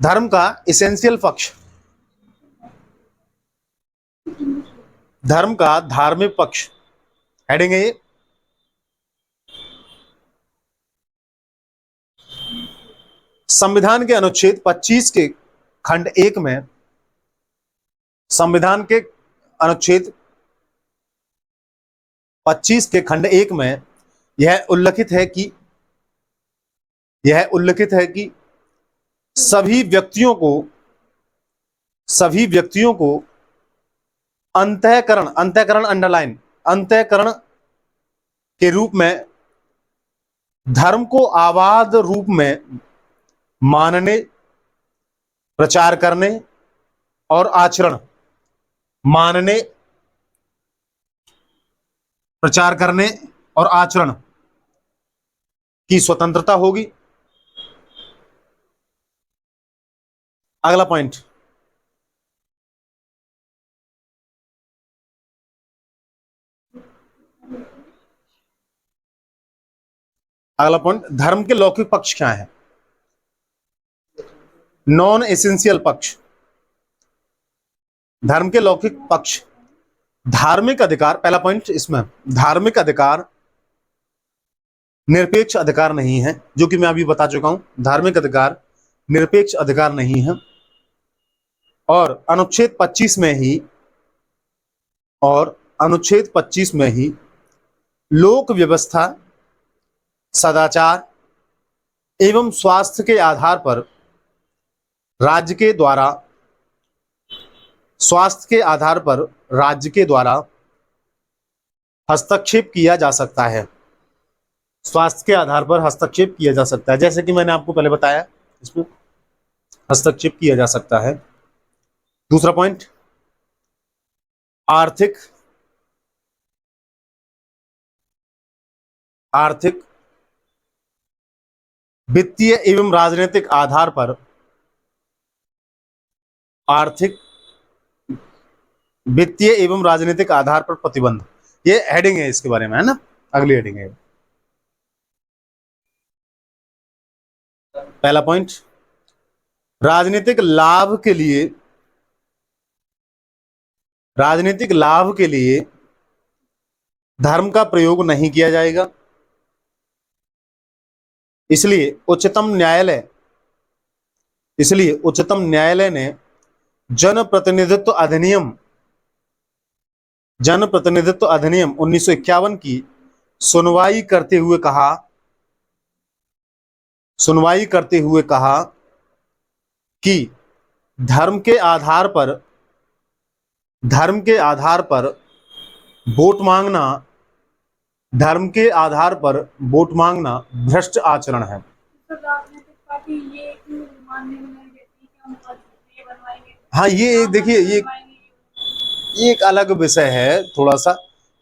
धर्म का इसेंशियल पक्ष, धर्म का धार्मिक पक्ष, हेडिंग है ये। संविधान के अनुच्छेद 25 के खंड 1 में, संविधान के अनुच्छेद 25 के खंड 1 में यह उल्लिखित है कि सभी व्यक्तियों को अंतःकरण अंडरलाइन, अंतःकरण के रूप में धर्म को आबाद रूप में मानने, प्रचार करने और आचरण, मानने, प्रचार करने और आचरण की स्वतंत्रता होगी। अगला पॉइंट, अगला पॉइंट, धर्म के लौकिक पक्ष क्या है? नॉन एसेंशियल पक्ष, धर्म के लौकिक पक्ष, धार्मिक अधिकार। पहला पॉइंट इसमें, धार्मिक अधिकार निरपेक्ष अधिकार नहीं है, जो कि मैं अभी बता चुका हूं, धार्मिक अधिकार निरपेक्ष अधिकार नहीं है। और अनुच्छेद 25 में ही, और अनुच्छेद 25 में ही लोक व्यवस्था, सदाचार एवं स्वास्थ्य के आधार पर राज्य के द्वारा, स्वास्थ्य के आधार पर राज्य के द्वारा हस्तक्षेप किया जा सकता है, स्वास्थ्य के आधार पर हस्तक्षेप किया जा सकता है, जैसे कि मैंने आपको पहले बताया, इसमें हस्तक्षेप किया जा सकता है। दूसरा पॉइंट, आर्थिक, आर्थिक, वित्तीय एवं राजनीतिक आधार पर, आर्थिक, वित्तीय एवं राजनीतिक आधार पर प्रतिबंध। ये हेडिंग है इसके बारे में, है ना, अगली हेडिंग है। पहला पॉइंट, राजनीतिक लाभ के लिए, राजनीतिक लाभ के लिए धर्म का प्रयोग नहीं किया जाएगा। इसलिए उच्चतम न्यायालय, इसलिए उच्चतम न्यायालय ने जनप्रतिनिधित्व अधिनियम, जनप्रतिनिधित्व अधिनियम 1951 की सुनवाई करते हुए कहा, सुनवाई करते हुए कहा कि धर्म के आधार पर, धर्म के आधार पर वोट मांगना, धर्म के आधार पर वोट मांगना भ्रष्ट आचरण है। तो राजनीतिक पार्टी ये क्यों मानने में नहीं देती कि हम ये बनवाएंगे? हाँ, ये देखिए, ये एक अलग विषय है थोड़ा सा,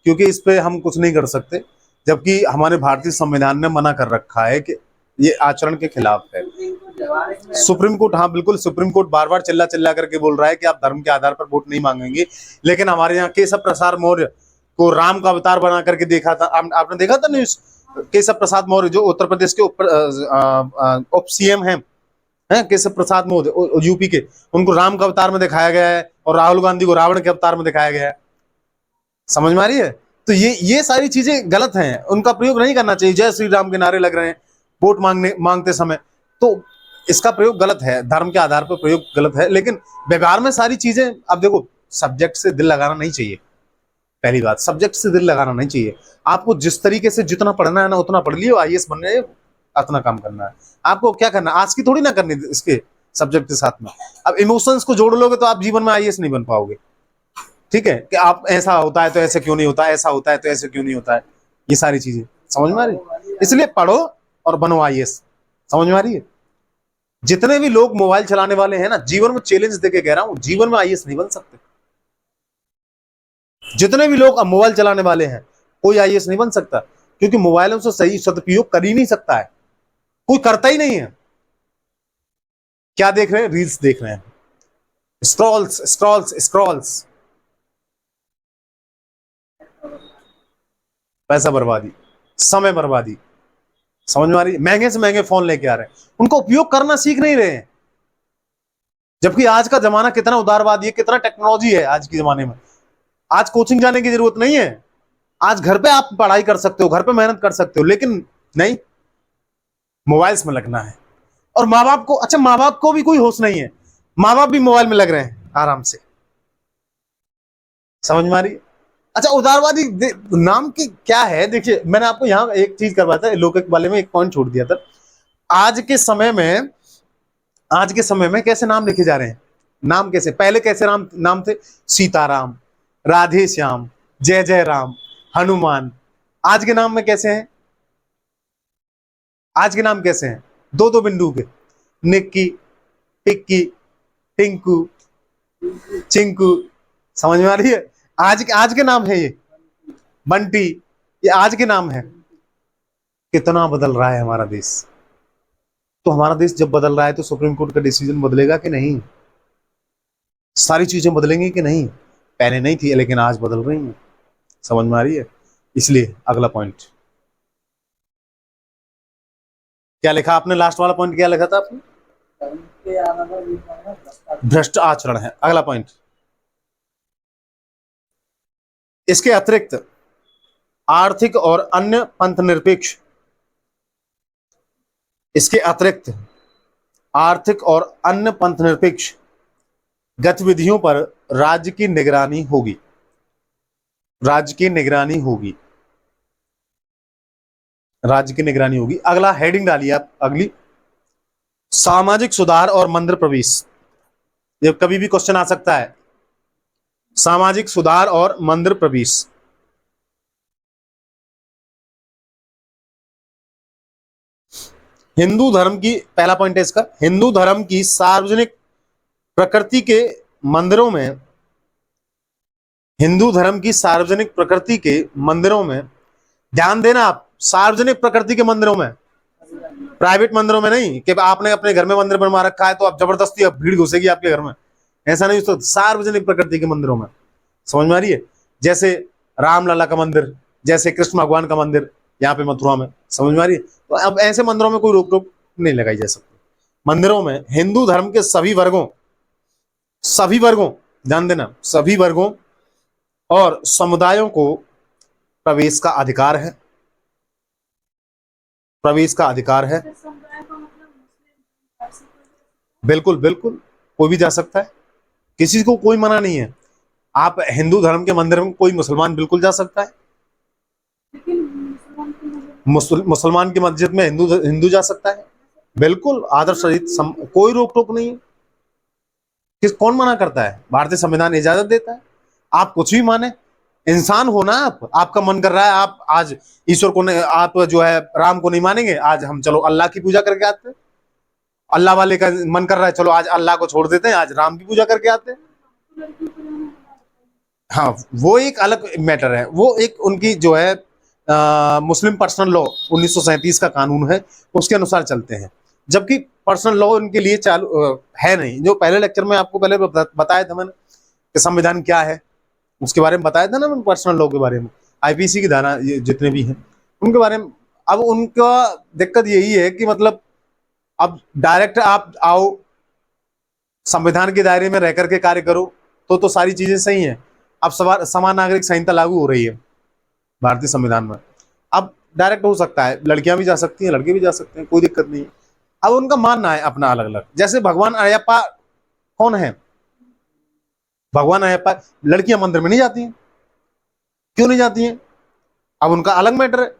क्योंकि इस पे हम कुछ नहीं कर सकते, जबकि हमारे भारतीय संविधान ने मना कर रखा है कि ये आचरण के खिलाफ है। सुप्रीम कोर्ट, हाँ बिल्कुल, सुप्रीम कोर्ट बार बार चिल्ला चिल्ला करके बोल रहा है कि आप धर्म के आधार पर वोट नहीं मांगेंगे, लेकिन हमारे यहाँ केशव प्रसाद मौर्य को राम का अवतार बना करके देखा था, आपने देखा था न्यूज? केशव प्रसाद मौर्य जो उत्तर प्रदेश के उप सीएम हैं, केशव प्रसाद मौर्य यूपी के, उनको राम का अवतार में दिखाया गया है और राहुल गांधी को रावण के अवतार में दिखाया गया है। समझ में आ रही है? तो ये सारी चीजें गलत हैं, उनका प्रयोग नहीं करना चाहिए। जय श्री राम के नारे लग रहे हैं वोट मांगते समय, तो इसका प्रयोग गलत है, धर्म के आधार पर प्रयोग गलत है। लेकिन व्यवहार में सारी चीजें, अब देखो, सब्जेक्ट से दिल लगाना नहीं चाहिए। पहली बात, सब्जेक्ट से दिल लगाना नहीं चाहिए। आपको जिस तरीके से जितना पढ़ना है ना उतना पढ़ लियो, आईएएस बनने अपना काम करना है। आपको क्या करना, आज की थोड़ी ना करनी इसके सब्जेक्ट के साथ में। अब इमोशंस को जोड़ लोगे तो आप जीवन में आईएएस नहीं बन पाओगे। ठीक है, कि आप ऐसा होता है तो ऐसे क्यों नहीं होता, ऐसा होता है तो ऐसे क्यों नहीं होता है, ये सारी चीजें समझ में आ रही है? इसलिए पढ़ो और बनो आईएएस। समझ में आ रही है? जितने भी लोग मोबाइल चलाने वाले हैं ना, जीवन में चैलेंज देके कह रहा हूं, जीवन में आईएएस नहीं बन सकते। जितने भी लोग अब मोबाइल चलाने वाले हैं, कोई आईएएस नहीं बन सकता, क्योंकि मोबाइलों से सही सदुपयोग कर ही नहीं सकता है, कोई करता ही नहीं है। क्या देख रहे हैं? रील्स देख रहे हैं, स्क्रॉल्स स्क्रॉल्स स्क्रॉल्स, पैसा बर्बादी, समय बर्बादी। समझ में आ रही है? महंगे से महंगे फोन लेके आ रहे हैं, उनको उपयोग करना सीख नहीं रहे हैं। जबकि आज का जमाना कितना उदारवादी है, कितना टेक्नोलॉजी है आज के जमाने में। आज कोचिंग जाने की जरूरत नहीं है, आज घर पे आप पढ़ाई कर सकते हो, घर पे मेहनत कर सकते हो, लेकिन नहीं, मोबाइल्स में लगना है। और माँ बाप को, अच्छा माँ बाप को भी कोई होश नहीं है, माँ बाप भी मोबाइल में लग रहे हैं आराम से। समझ में आ रही है? अच्छा, उदारवादी नाम की क्या है? देखिए, मैंने आपको यहाँ एक चीज करवाया था, लौकिक वाले में एक पॉइंट छोड़ दिया था। आज के समय में, आज के समय में कैसे नाम लिखे जा रहे हैं? नाम कैसे, पहले कैसे नाम थे? सीताराम, राधे श्याम, जय जय राम, हनुमान। आज के नाम में कैसे हैं? आज के नाम कैसे हैं? दो दो बिंदु के, निक्की, टिक्की, टिंकू, चिंकू, समझ में आ रही है? आज के नाम है ये, बंटी, ये आज के नाम है। कितना बदल रहा है हमारा देश। तो हमारा देश जब बदल रहा है तो सुप्रीम कोर्ट का डिसीजन बदलेगा कि नहीं? सारी चीजें बदलेंगी कि नहीं? पहले नहीं थी लेकिन आज बदल रही हैं। समझ में आ रही है? इसलिए अगला पॉइंट क्या लिखा आपने? लास्ट वाला पॉइंट क्या लिखा था आपने? धर्म के आधार पर भ्रष्ट आचरण है। अगला पॉइंट, इसके अतिरिक्त आर्थिक और अन्य पंथ निरपेक्ष, इसके अतिरिक्त आर्थिक और अन्य पंथ निरपेक्ष गतिविधियों पर राज्य की निगरानी होगी। राज्य की निगरानी होगी। राज्य की निगरानी होगी। अगला हेडिंग डालिए आप, अगली, सामाजिक सुधार और मंदिर प्रवेश। ये कभी भी क्वेश्चन आ सकता है। सामाजिक सुधार और मंदिर प्रवेश। हिंदू धर्म की, पहला पॉइंट है इसका, हिंदू धर्म की सार्वजनिक प्रकृति के मंदिरों में, हिंदू धर्म की सार्वजनिक प्रकृति के मंदिरों में, ध्यान देना आप, सार्वजनिक प्रकृति के मंदिरों में, प्राइवेट मंदिरों में नहीं कि आपने अपने घर में मंदिर बनवा रखा है तो आप जबरदस्ती अब भीड़ घुसेगी आपके घर में, ऐसा नहीं। तो सार्वजनिक प्रकृति के मंदिरों में, समझ में आ रही है? जैसे रामलला का मंदिर, जैसे कृष्ण भगवान का मंदिर यहाँ पे मथुरा में, समझ में आ रही है? तो अब ऐसे मंदिरों में कोई रोक टोक नहीं लगाई जा सकती। मंदिरों में हिंदू धर्म के सभी वर्गों, ध्यान देना, सभी वर्गों और समुदायों को प्रवेश का अधिकार है। प्रवेश का अधिकार है। समुदाय का मतलब मुस्लिम, पारसी, बिल्कुल बिल्कुल, कोई भी जा सकता है, किसी को कोई मना नहीं है। आप हिंदू धर्म के मंदिर में, कोई मुसलमान बिल्कुल जा सकता है। लेकिन मुसलमान की मतलब मुसलमान की मस्जिद में हिंदू जा सकता है, बिल्कुल आदर्श रहित, कोई रोक टोक नहीं है। कौन मना करता है? भारतीय संविधान इजाजत देता है। आप कुछ भी माने, इंसान हो ना आप, आपका मन कर रहा है आप आज ईश्वर को नहीं, आप जो है राम को नहीं मानेंगे, आज हम चलो अल्लाह की पूजा करके आते हैं। अल्लाह वाले का मन कर रहा है, चलो आज अल्लाह को छोड़ देते हैं, आज राम की पूजा करके आते हैं। लड़कियों को जाना है। हाँ, वो एक अलग मैटर है, वो एक उनकी जो है मुस्लिम पर्सनल लॉ 1937 का कानून है, उसके अनुसार चलते हैं। जबकि पर्सनल लॉ उनके लिए चालू है नहीं। जो पहले लेक्चर में आपको पहले बताया था मैंने कि संविधान क्या है, उसके बारे में बताया था ना मैंने, पर्सनल लॉ के बारे में, आईपीसी की धारा जितने भी हैं उनके बारे में। अब उनका दिक्कत यही है कि मतलब अब डायरेक्ट आप आओ, संविधान के दायरे में रह करके कार्य करो तो सारी चीजें सही हैं। अब समान नागरिक संहिता लागू हो रही है भारतीय संविधान में। अब डायरेक्ट हो सकता है, लड़कियां भी जा सकती हैं, लड़के भी जा सकते हैं, कोई दिक्कत नहीं है। अब उनका मानना है अपना अलग अलग। जैसे भगवान अयप्पा कौन है? भगवान अयप्पा, लड़कियां मंदिर में नहीं जाती हैं, क्यों नहीं जाती हैं? अब उनका अलग मैटर है,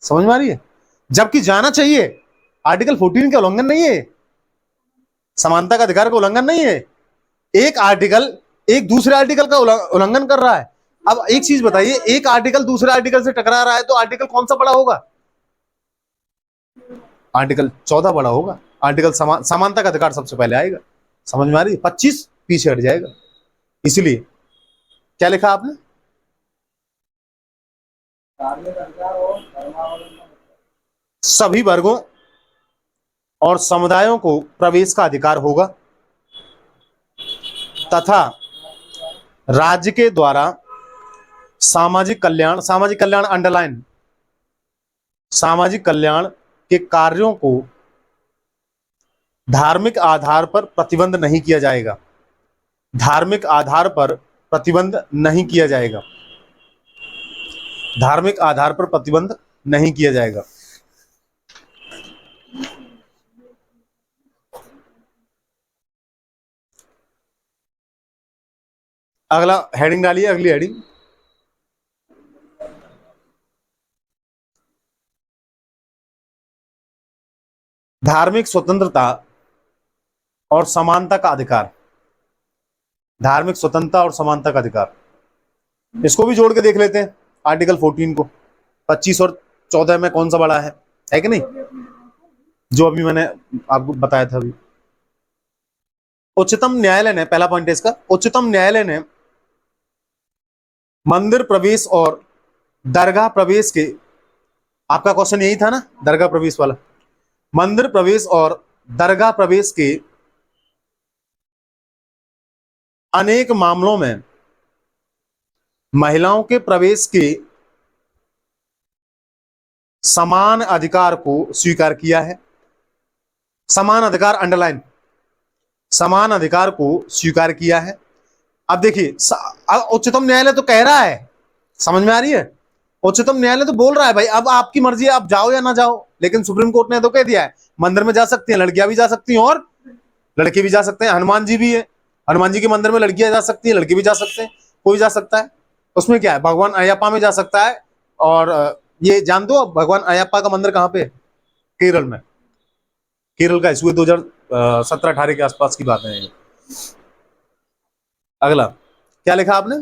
समझ में आ रही है? जबकि जाना चाहिए, आर्टिकल 14 का उल्लंघन नहीं है, समानता का अधिकार का उल्लंघन नहीं है। एक आर्टिकल एक दूसरे आर्टिकल का उल्लंघन कर रहा है। अब एक चीज बताइए, एक आर्टिकल दूसरे आर्टिकल से टकरा रहा है तो आर्टिकल कौन सा बड़ा होगा? आर्टिकल 14 बड़ा होगा। आर्टिकल समानता का अधिकार सबसे पहले आएगा, समझ में आ रही है? 25 पीछे हट जाएगा। इसलिए क्या लिखा आपने? धार्मिक अधिकार और धर्मावलंबन, सभी वर्गों और समुदायों को प्रवेश का अधिकार होगा तथा राज्य के द्वारा सामाजिक कल्याण अंडरलाइन, सामाजिक कल्याण के कार्यों को धार्मिक आधार पर प्रतिबंध नहीं किया जाएगा। धार्मिक आधार पर प्रतिबंध नहीं किया जाएगा। धार्मिक आधार पर प्रतिबंध नहीं किया जाएगा। अगला हेडिंग डालिए, अगली हेडिंग, धार्मिक स्वतंत्रता और समानता का अधिकार। धार्मिक स्वतंत्रता और समानता का अधिकार, इसको भी जोड़ के देख लेते हैं। आर्टिकल 14 को 25 और 14 में कौन सा बड़ा है कि नहीं? जो अभी मैंने आपको बताया था अभी। उच्चतम न्यायालय ने, पहला पॉइंट है इसका, उच्चतम न्यायालय ने मंदिर प्रवेश और दरगाह प्रवेश के, आपका क्वेश्चन यही था ना, दरगाह प्रवेश वाला, मंदिर प्रवेश और दरगाह प्रवेश के अनेक मामलों में महिलाओं के प्रवेश के समान अधिकार को स्वीकार किया है। समान अधिकार, अंडरलाइन, समान अधिकार को स्वीकार किया है। अब देखिए, उच्चतम न्यायालय तो कह रहा है, समझ में आ रही है, उच्चतम न्यायालय तो बोल रहा है भाई अब आपकी मर्जी है, आप जाओ या ना जाओ, लेकिन सुप्रीम कोर्ट ने तो कह दिया है मंदिर में जा सकती हैं, लड़कियां भी जा सकती हैं और लड़के भी जा सकते हैं। हनुमान जी भी है, हनुमान जी के मंदिर में लड़कियां जा सकती हैं, लड़के भी जा सकते हैं, कोई जा सकता है, उसमें क्या है। भगवान अयप्पा में जा सकता है, और ये जान दो भगवान अयप्पा का मंदिर कहाँ पे है? केरल में। केरल का इशू है, 2017-18 के आसपास की बात है ये। अगला क्या लिखा आपने?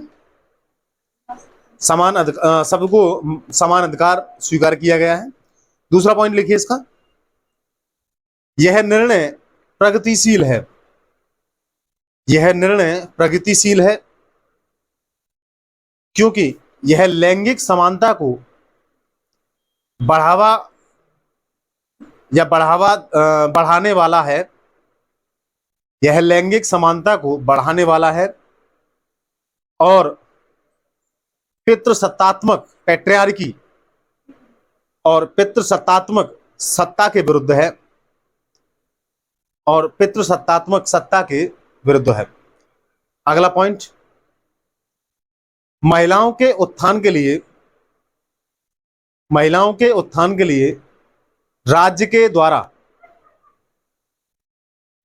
सबको समान अधिकार स्वीकार किया गया है। दूसरा पॉइंट लिखिए इसका, यह निर्णय प्रगतिशील है। यह निर्णय प्रगतिशील है क्योंकि यह लैंगिक समानता को बढ़ाने वाला है। यह लैंगिक समानता को बढ़ाने वाला है और पितृसत्तात्मक, पैट्रियार्की और पितृसत्तात्मक सत्ता के विरुद्ध है, और पितृसत्तात्मक सत्ता के विरुद्ध है। अगला पॉइंट, महिलाओं के उत्थान के लिए राज्य के द्वारा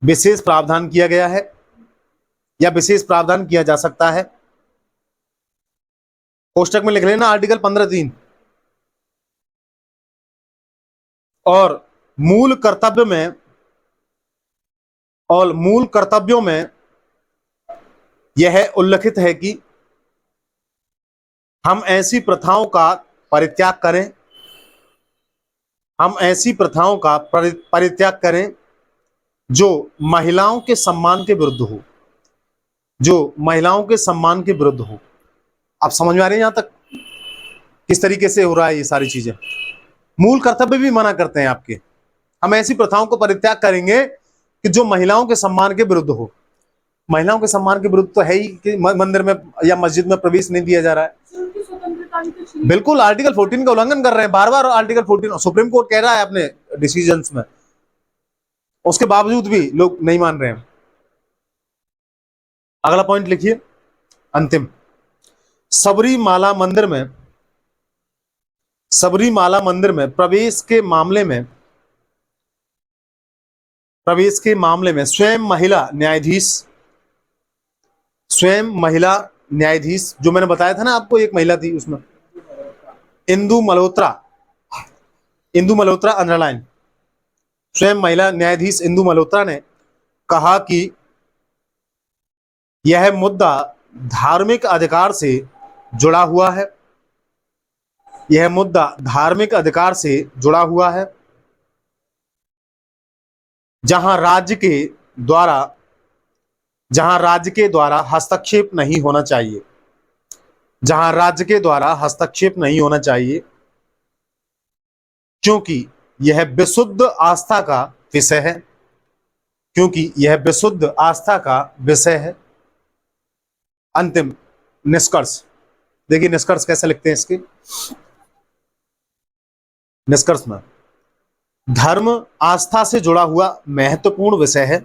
विशेष प्रावधान किया गया है या विशेष प्रावधान किया जा सकता है। कोष्टक में लिख लेना आर्टिकल 15(3) और मूल कर्तव्यों में यह उल्लिखित है कि हम ऐसी प्रथाओं का परित्याग करें जो महिलाओं के सम्मान के विरुद्ध हो। आप समझ में आ रही है यहां तक किस तरीके से हो रहा है ये सारी चीजें? मूल कर्तव्य भी मना करते हैं आपके। हम ऐसी प्रथाओं को परित्याग करेंगे कि जो महिलाओं के सम्मान के विरुद्ध हो। महिलाओं के सम्मान के विरुद्ध तो है ही कि मंदिर में या मस्जिद में प्रवेश नहीं दिया जा रहा है। उनकी स्वतंत्रता भी तो छीन बिल्कुल, आर्टिकल 14 का उल्लंघन कर रहे हैं बार बार। आर्टिकल 14 सुप्रीम कोर्ट कह रहा है अपने डिसीजंस में, उसके बावजूद भी लोग नहीं मान रहे हैं। अगला पॉइंट लिखिए, अंतिम, सबरीमाला मंदिर में प्रवेश के मामले में स्वयं महिला न्यायाधीश, जो मैंने बताया था ना आपको, एक महिला थी उसमें, इंदु मल्होत्रा अंडरलाइन, स्वयं महिला न्यायाधीश इंदु मल्होत्रा ने कहा कि यह मुद्दा धार्मिक अधिकार से जुड़ा हुआ है। यह मुद्दा धार्मिक अधिकार से जुड़ा हुआ है जहां राज्य के द्वारा हस्तक्षेप नहीं होना चाहिए, क्योंकि यह विशुद्ध आस्था का विषय है। अंतिम निष्कर्ष देखिए, निष्कर्ष कैसे लिखते हैं इसके। निष्कर्ष में, धर्म आस्था से जुड़ा हुआ महत्वपूर्ण विषय है,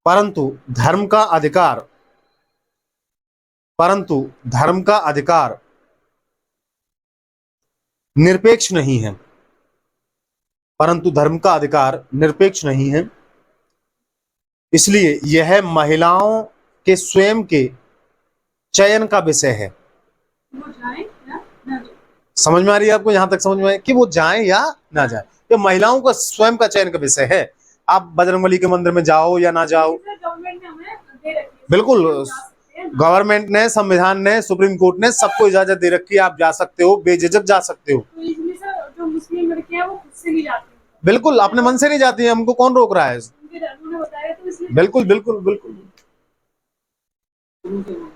परंतु धर्म का अधिकार निरपेक्ष नहीं है। इसलिए यह महिलाओं के स्वयं के चयन का विषय है। वो जाए या ना जाए। समझ में आ रही है आपको? यहां तक समझ में आए कि वो जाए या ना जाए, ये महिलाओं का स्वयं का चयन का विषय है। आप बजरंगबली के मंदिर में जाओ या ना जाओ, गवर्नमेंट ने हमें दे रखी है। बिल्कुल, हम जा सकते हैं। गवर्नमेंट ने, संविधान ने, सुप्रीम कोर्ट ने सबको इजाजत दे रखी है। आप जा सकते हो, बेझिझक जा सकते हो। तो इसमें से जो जो मुस्लिम लड़कियां हैं वो खुद से नहीं जाती, बिल्कुल अपने मन से नहीं जाती है, हमको कौन रोक रहा है? उनके धर्म ने बताया तो इसलिए बिल्कुल बिल्कुल बिल्कुल। शुरू से बोलो।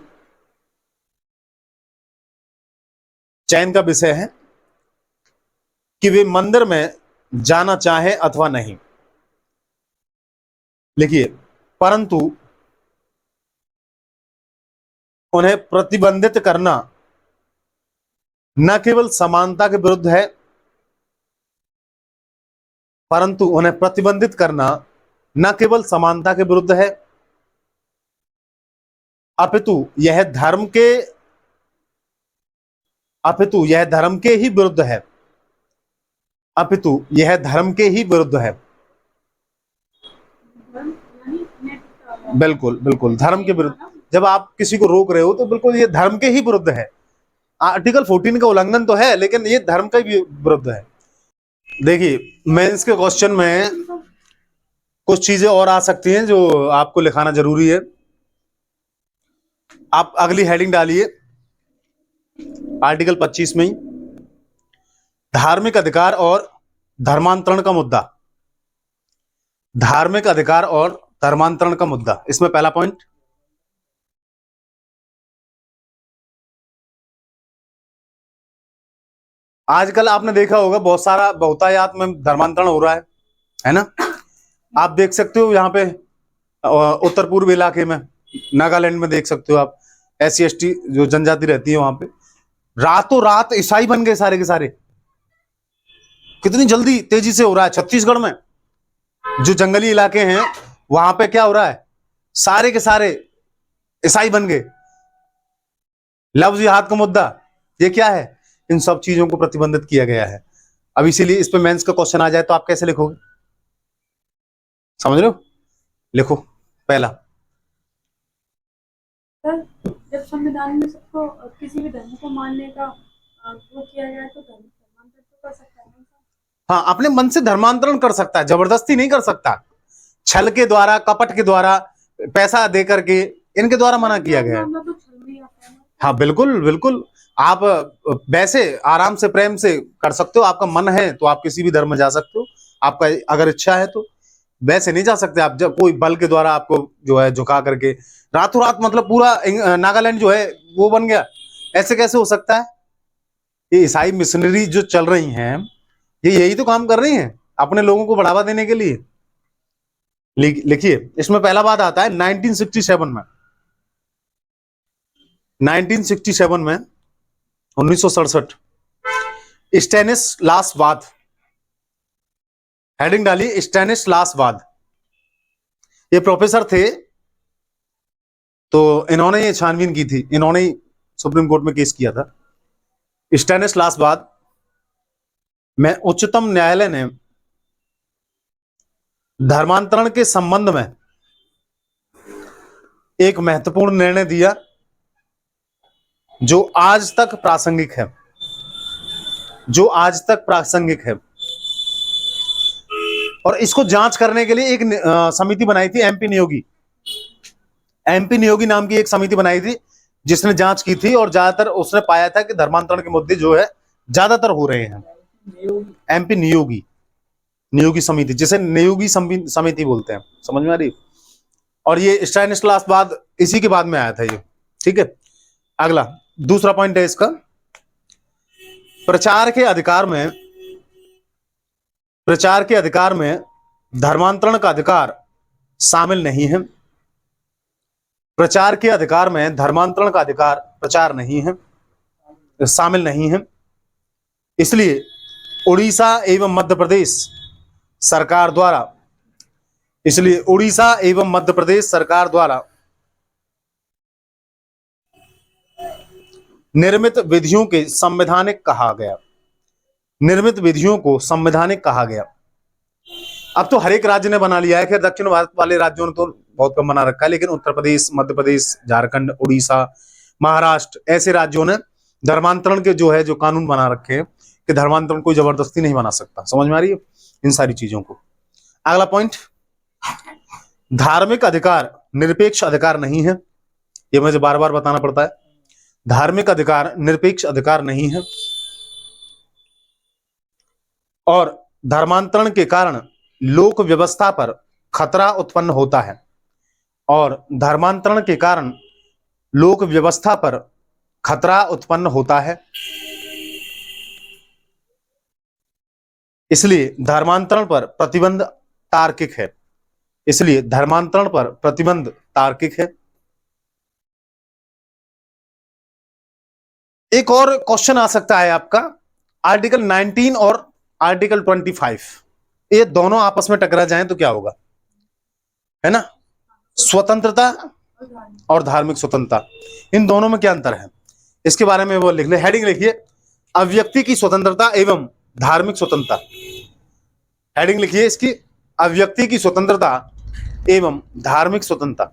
चयन का विषय है कि वे मंदिर में जाना चाहे अथवा नहीं। लिखिए, परंतु उन्हें प्रतिबंधित करना न केवल समानता के विरुद्ध है, परंतु उन्हें प्रतिबंधित करना न केवल समानता के विरुद्ध है, अपितु यह धर्म के ही विरुद्ध है। अपितु यह धर्म के ही विरुद्ध है। धर्म यानी नैतिकता। बिल्कुल बिल्कुल धर्म के विरुद्ध। जब आप किसी को रोक रहे हो तो बिल्कुल ये धर्म के ही विरुद्ध है। आर्टिकल 14 का उल्लंघन तो है, लेकिन ये धर्म का भी विरुद्ध है। देखिए, मेंस के क्वेश्चन में कुछ चीजें और आ सकती हैं जो आपको लिखाना जरूरी है। आप अगली हेडिंग डालिए आर्टिकल 25 में ही, धार्मिक अधिकार और धर्मांतरण का मुद्दा। धार्मिक अधिकार और धर्मांतरण का मुद्दा, इसमें पहला पॉइंट, आजकल आपने देखा होगा बहुत सारा बहुतायात में धर्मांतरण हो रहा है ना? आप देख सकते हो यहाँ पे उत्तर पूर्व इलाके में, नागालैंड में देख सकते हो आप, SC ST जो जनजाति रहती है वहां पे रातों रात ईसाई बन गए सारे के सारे। कितनी जल्दी तेजी से हो रहा है। छत्तीसगढ़ में जो जंगली इलाके हैं वहां पे क्या हो रहा है, सारे के सारे ईसाई बन गए। लव जिहाद का मुद्दा, ये क्या है? इन सब चीजों को प्रतिबंधित किया गया है। अब इसीलिए इस पे मेंस का क्वेश्चन आ जाए तो आप कैसे लिखोगे? समझ रहे हो? लिखो पहला, सर जब संविधान में सबको किसी भी धर्म को मानने का वो किया जाए तो धर्मांतर तो कर सकता है ना सर? हाँ, अपने मन से धर्मांतरण कर सकता है, जबरदस्ती नहीं कर सकता। छल के द्वारा, कपट के द्वारा, पैसा दे करके, इनके द्वारा मना किया गया है। मामला तो छल में ही आता है ना। हाँ बिल्कुल बिल्कुल। आप वैसे आराम से प्रेम से कर सकते हो, आपका मन है तो आप किसी भी धर्म में जा सकते हो, आपका अगर इच्छा है तो। वैसे नहीं जा सकते आप, जब कोई बल के द्वारा आपको जो है झुका करके रातों रात, मतलब पूरा नागालैंड जो है वो बन गया, ऐसे कैसे हो सकता है? ये ईसाई मिशनरी जो चल रही हैं, ये यही तो काम कर रही हैं अपने लोगों को बढ़ावा देने के लिए। लिखिए, इसमें पहला बात आता है 1967 में। 1967 में 1967 स्टेनिस्लासवाद, हेडिंग डालिए स्टेनिस्लासवाद। ये प्रोफेसर थे, तो इन्होंने ये छानबीन की थी, इन्होंने ही सुप्रीम कोर्ट में केस किया था। स्टेनिस्लासवाद में उच्चतम न्यायालय ने धर्मांतरण के संबंध में एक महत्वपूर्ण निर्णय दिया जो आज तक प्रासंगिक है, जो आज तक प्रासंगिक है। और इसको जांच करने के लिए एक समिति बनाई थी, एमपी नियोगी नाम की एक समिति बनाई थी, जिसने जांच की थी और ज्यादातर उसने पाया था कि धर्मांतरण के मुद्दे जो है ज्यादातर हो रहे हैं। एमपी नियोगी समिति, जिसे नियोगी समिति बोलते हैं, समझ में आ रही? और ये स्टेनिस्लासवाद इसी के बाद में आया था ये, ठीक है। अगला दूसरा पॉइंट है इसका, प्रचार के अधिकार में धर्मांतरण का अधिकार शामिल नहीं है। प्रचार के अधिकार में धर्मांतरण का अधिकार प्रचार नहीं है, शामिल नहीं है। इसलिए उड़ीसा एवं मध्य प्रदेश सरकार द्वारा निर्मित विधियों को संवैधानिक कहा गया। अब तो हर एक राज्य ने बना लिया है, खैर दक्षिण भारत वाले राज्यों ने तो बहुत कम बना रखा है, लेकिन उत्तर प्रदेश, मध्य प्रदेश, झारखंड, उड़ीसा, महाराष्ट्र, ऐसे राज्यों ने धर्मांतरण के जो है जो कानून बना रखे हैं कि धर्मांतरण कोई जबरदस्ती नहीं बना सकता। समझ में आ रही है इन सारी चीजों को? अगला पॉइंट, धार्मिक अधिकार निरपेक्ष अधिकार नहीं है। ये मुझे बार बार बताना पड़ता है, धार्मिक अधिकार निरपेक्ष अधिकार नहीं है। और धर्मांतरण के कारण लोक व्यवस्था पर खतरा उत्पन्न होता है। और धर्मांतरण के कारण लोक व्यवस्था पर खतरा उत्पन्न होता है। इसलिए धर्मांतरण पर प्रतिबंध तार्किक है। इसलिए धर्मांतरण पर प्रतिबंध तार्किक है। एक और क्वेश्चन आ सकता है आपका, आर्टिकल 19 और आर्टिकल 25, ये दोनों आपस में टकरा जाएं तो क्या होगा, है ना? स्वतंत्रता और धार्मिक स्वतंत्रता, इन दोनों में क्या अंतर है, इसके बारे में वो लिख ले। हेडिंग लिखिए, अभिव्यक्ति की स्वतंत्रता एवं धार्मिक स्वतंत्रता। हेडिंग लिखिए इसकी, अभिव्यक्ति की स्वतंत्रता एवं धार्मिक स्वतंत्रता।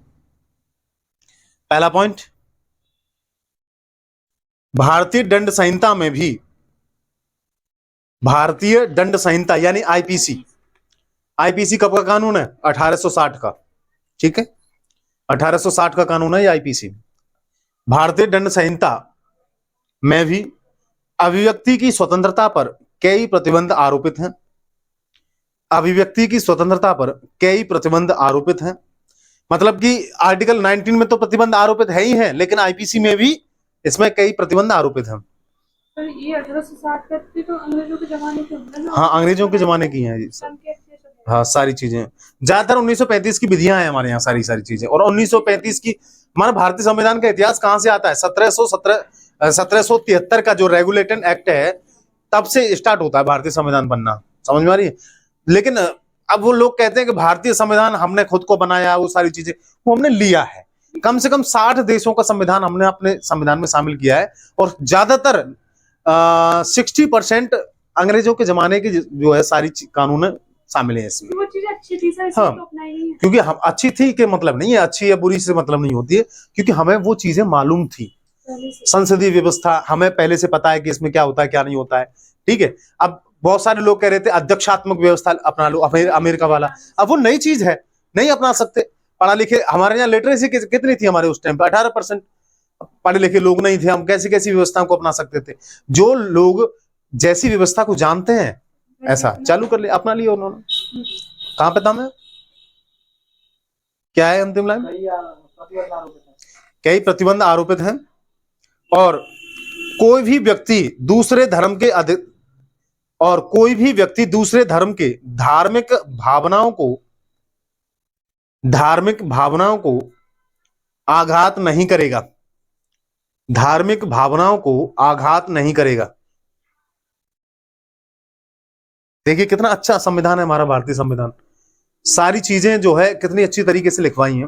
पहला पॉइंट, भारतीय दंड संहिता में भी, भारतीय दंड संहिता यानी आईपीसी, आईपीसी कब का कानून है? 1860 का, ठीक है, 1860 का कानून है ये आईपीसी। भारतीय दंड संहिता में भी अभिव्यक्ति की स्वतंत्रता पर कई प्रतिबंध आरोपित हैं। अभिव्यक्ति की स्वतंत्रता पर कई प्रतिबंध आरोपित हैं। मतलब कि आर्टिकल 19 में तो प्रतिबंध आरोपित है ही है, लेकिन आईपीसी में भी इसमें कई प्रतिबंध आरोपित हैं। सर ये 1860 करती तो अंग्रेजों के जमाने के होंगे ना? हाँ, अंग्रेजों के जमाने की हैं ये सब। हाँ, सारी चीजें ज्यादातर 1935 की विधियां हैं हमारे यहाँ, सारी चीजें। और 1935 की, हमारा भारतीय संविधान का इतिहास कहां से आता है? 1773 का जो रेगुलेटिंग एक्ट है, तब से स्टार्ट होता है भारतीय संविधान बनना। समझ में आ रही है? लेकिन अब वो लोग कहते हैं कि भारतीय संविधान हमने खुद को बनाया, वो सारी चीजें वो हमने लिया है। कम से कम 60 देशों का संविधान हमने अपने संविधान में शामिल किया है, और ज्यादातर 60% अंग्रेजों के जमाने की जो है सारी कानून शामिल है इसमें। वो चीजें अच्छी थी सर, हाँ, तो अपनाई नहीं है। क्योंकि हम अच्छी थी के मतलब नहीं है, अच्छी या बुरी से मतलब नहीं होती है, क्योंकि हमें वो चीजें मालूम थी। संसदीय व्यवस्था हमें पहले से पता है कि इसमें क्या होता है क्या नहीं होता है, ठीक है। अब बहुत सारे लोग कह रहे थे अध्यक्षात्मक व्यवस्था अपना लो, अमेरिका वाला। अब वो नई चीज है, नहीं अपना सकते। पढ़ा लिखे, हमारे यहाँ लिटरेसी कितनी थी हमारे उस टाइम पे? 18%। पढ़े लिखे लोग नहीं थे, हम कैसी कैसी व्यवस्थाओं को अपना सकते थे। जो लोग जैसी व्यवस्था को जानते हैं ऐसा चालू कर ले, अपना लिया उन्होंने। कहां पे था मैं, क्या है अंतिम लाइन? कई प्रतिबंध आरोपित हैं, और कोई भी व्यक्ति दूसरे धर्म के धार्मिक भावनाओं को आघात नहीं करेगा। धार्मिक भावनाओं को आघात नहीं करेगा। देखिए कितना अच्छा संविधान है हमारा भारतीय संविधान। सारी चीजें जो है कितनी अच्छी तरीके से लिखवाई हैं,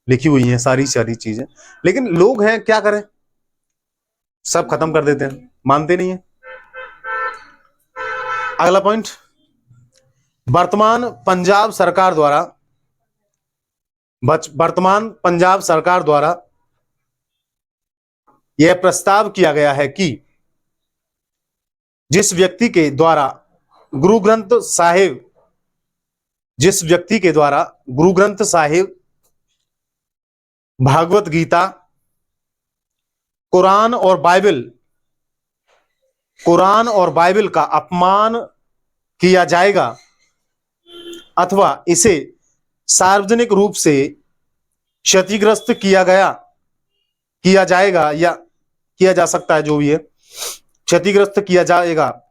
लिखी हुई हैं सारी चीजें। लेकिन लोग हैं क्या करें, सब खत्म कर देते हैं, मानते नहीं है। अगला पॉइंट, वर्तमान पंजाब सरकार द्वारा यह प्रस्ताव किया गया है कि जिस व्यक्ति के द्वारा गुरु ग्रंथ साहिब, भागवत गीता, कुरान और बाइबल का अपमान किया जाएगा, अथवा इसे सार्वजनिक रूप से क्षतिग्रस्त किया जाएगा या किया जा सकता है, जो भी है क्षतिग्रस्त किया जाएगा,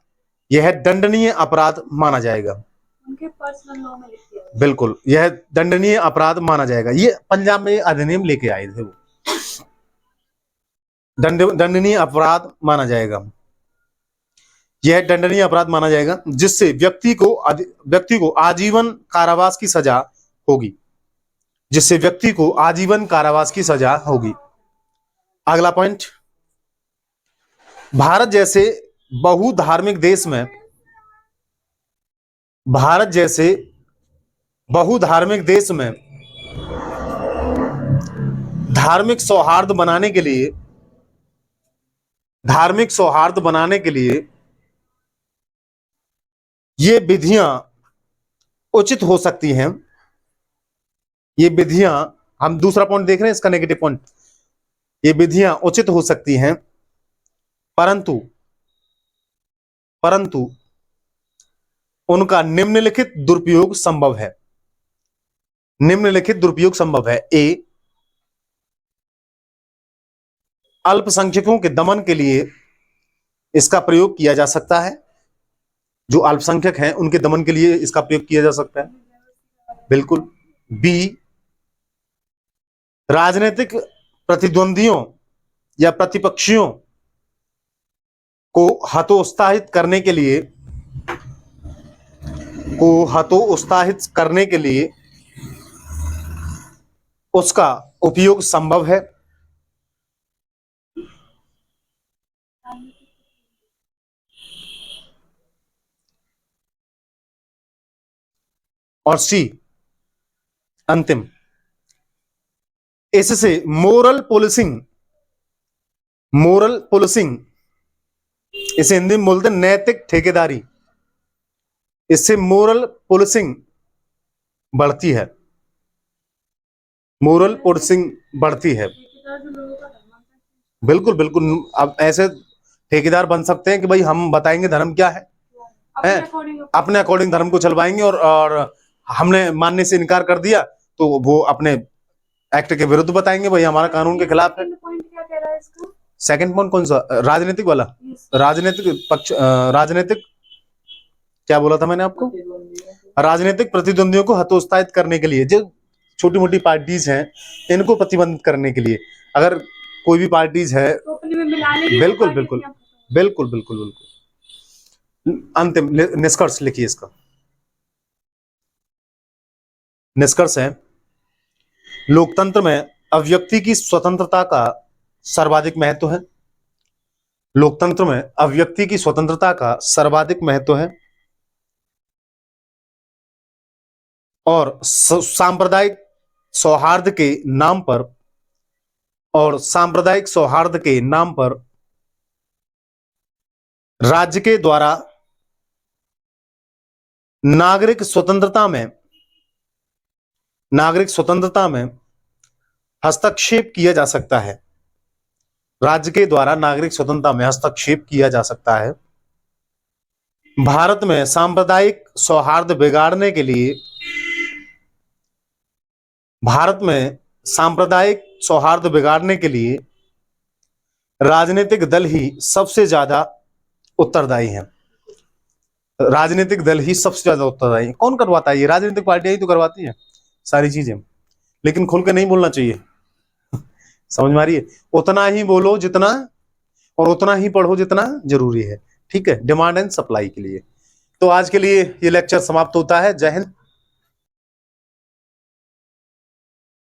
यह दंडनीय अपराध माना जाएगा। उनके पर्सनल लॉ में लिख दिया है। बिल्कुल, यह दंडनीय अपराध माना जाएगा। ये पंजाब में अधिनियम लेके आए थे वो, दंडनीय अपराध माना जाएगा। यह दंडनीय अपराध माना जाएगा, जिससे व्यक्ति को आजीवन कारावास की सजा होगी। जिससे व्यक्ति को आजीवन कारावास की सजा होगी। अगला पॉइंट, भारत जैसे बहुधार्मिक देश में धार्मिक सौहार्द बनाने के लिए ये विधियां उचित हो सकती हैं। ये विधियां, हम दूसरा पॉइंट देख रहे हैं, इसका नेगेटिव पॉइंट, ये विधियां उचित हो सकती हैं, परंतु उनका निम्नलिखित दुरुपयोग संभव है। निम्नलिखित दुरुपयोग संभव है। ए, अल्पसंख्यकों के दमन के लिए इसका प्रयोग किया जा सकता है। जो अल्पसंख्यक हैं उनके दमन के लिए इसका प्रयोग किया जा सकता है, बिल्कुल। बी, राजनीतिक प्रतिद्वंदियों या प्रतिपक्षियों को हतोत्साहित करने के लिए उसका उपयोग संभव है। और सी, अंतिम, इससे मोरल पुलिसिंग, इसे हिंदी में बोलते हैं नैतिक ठेकेदारी, इससे मोरल पुलिसिंग बढ़ती है। मोरल पुलिसिंग बढ़ती है, बिल्कुल बिल्कुल। अब ऐसे ठेकेदार बन सकते हैं कि भाई हम बताएंगे धर्म क्या है, अपने अकॉर्डिंग धर्म को चलवाएंगे, और हमने मानने से इनकार कर दिया तो वो अपने एक्ट के विरुद्ध बताएंगे, भाई हमारा कानून के खिलाफ है। सेकंड पॉइंट कौन सा, राजनीतिक वाला? राजनीतिक पक्ष, राजनीतिक क्या बोला था मैंने आपको? राजनीतिक प्रतिद्वंदियों को हतोत्साहित करने के लिए, जो छोटी मोटी पार्टीज हैं इनको प्रतिबंधित करने के लिए, अगर कोई भी पार्टीज है, बिल्कुल बिल्कुल बिल्कुल बिल्कुल बिल्कुल। अंतिम निष्कर्ष लिखिए इसका। निष्कर्ष है, लोकतंत्र में अभिव्यक्ति की स्वतंत्रता का सर्वाधिक महत्व है। लोकतंत्र में अभिव्यक्ति की स्वतंत्रता का सर्वाधिक महत्व है और सांप्रदायिक सौहार्द के नाम पर राज्य के द्वारा नागरिक स्वतंत्रता में हस्तक्षेप किया जा सकता है। राज्य के द्वारा नागरिक स्वतंत्रता में हस्तक्षेप किया जा सकता है। भारत में सांप्रदायिक सौहार्द बिगाड़ने के लिए राजनीतिक दल ही सबसे ज्यादा उत्तरदायी हैं। राजनीतिक दल ही सबसे ज्यादा उत्तरदायी है। कौन करवाता है ये? राजनीतिक पार्टियां ही तो करवाती हैं सारी चीजें, लेकिन खुल के नहीं बोलना चाहिए। समझ में आ रही है? उतना ही बोलो जितना, और उतना ही पढ़ो जितना जरूरी है, ठीक है, डिमांड एंड सप्लाई के लिए। तो आज के लिए ये लेक्चर समाप्त होता है। जय हिंद।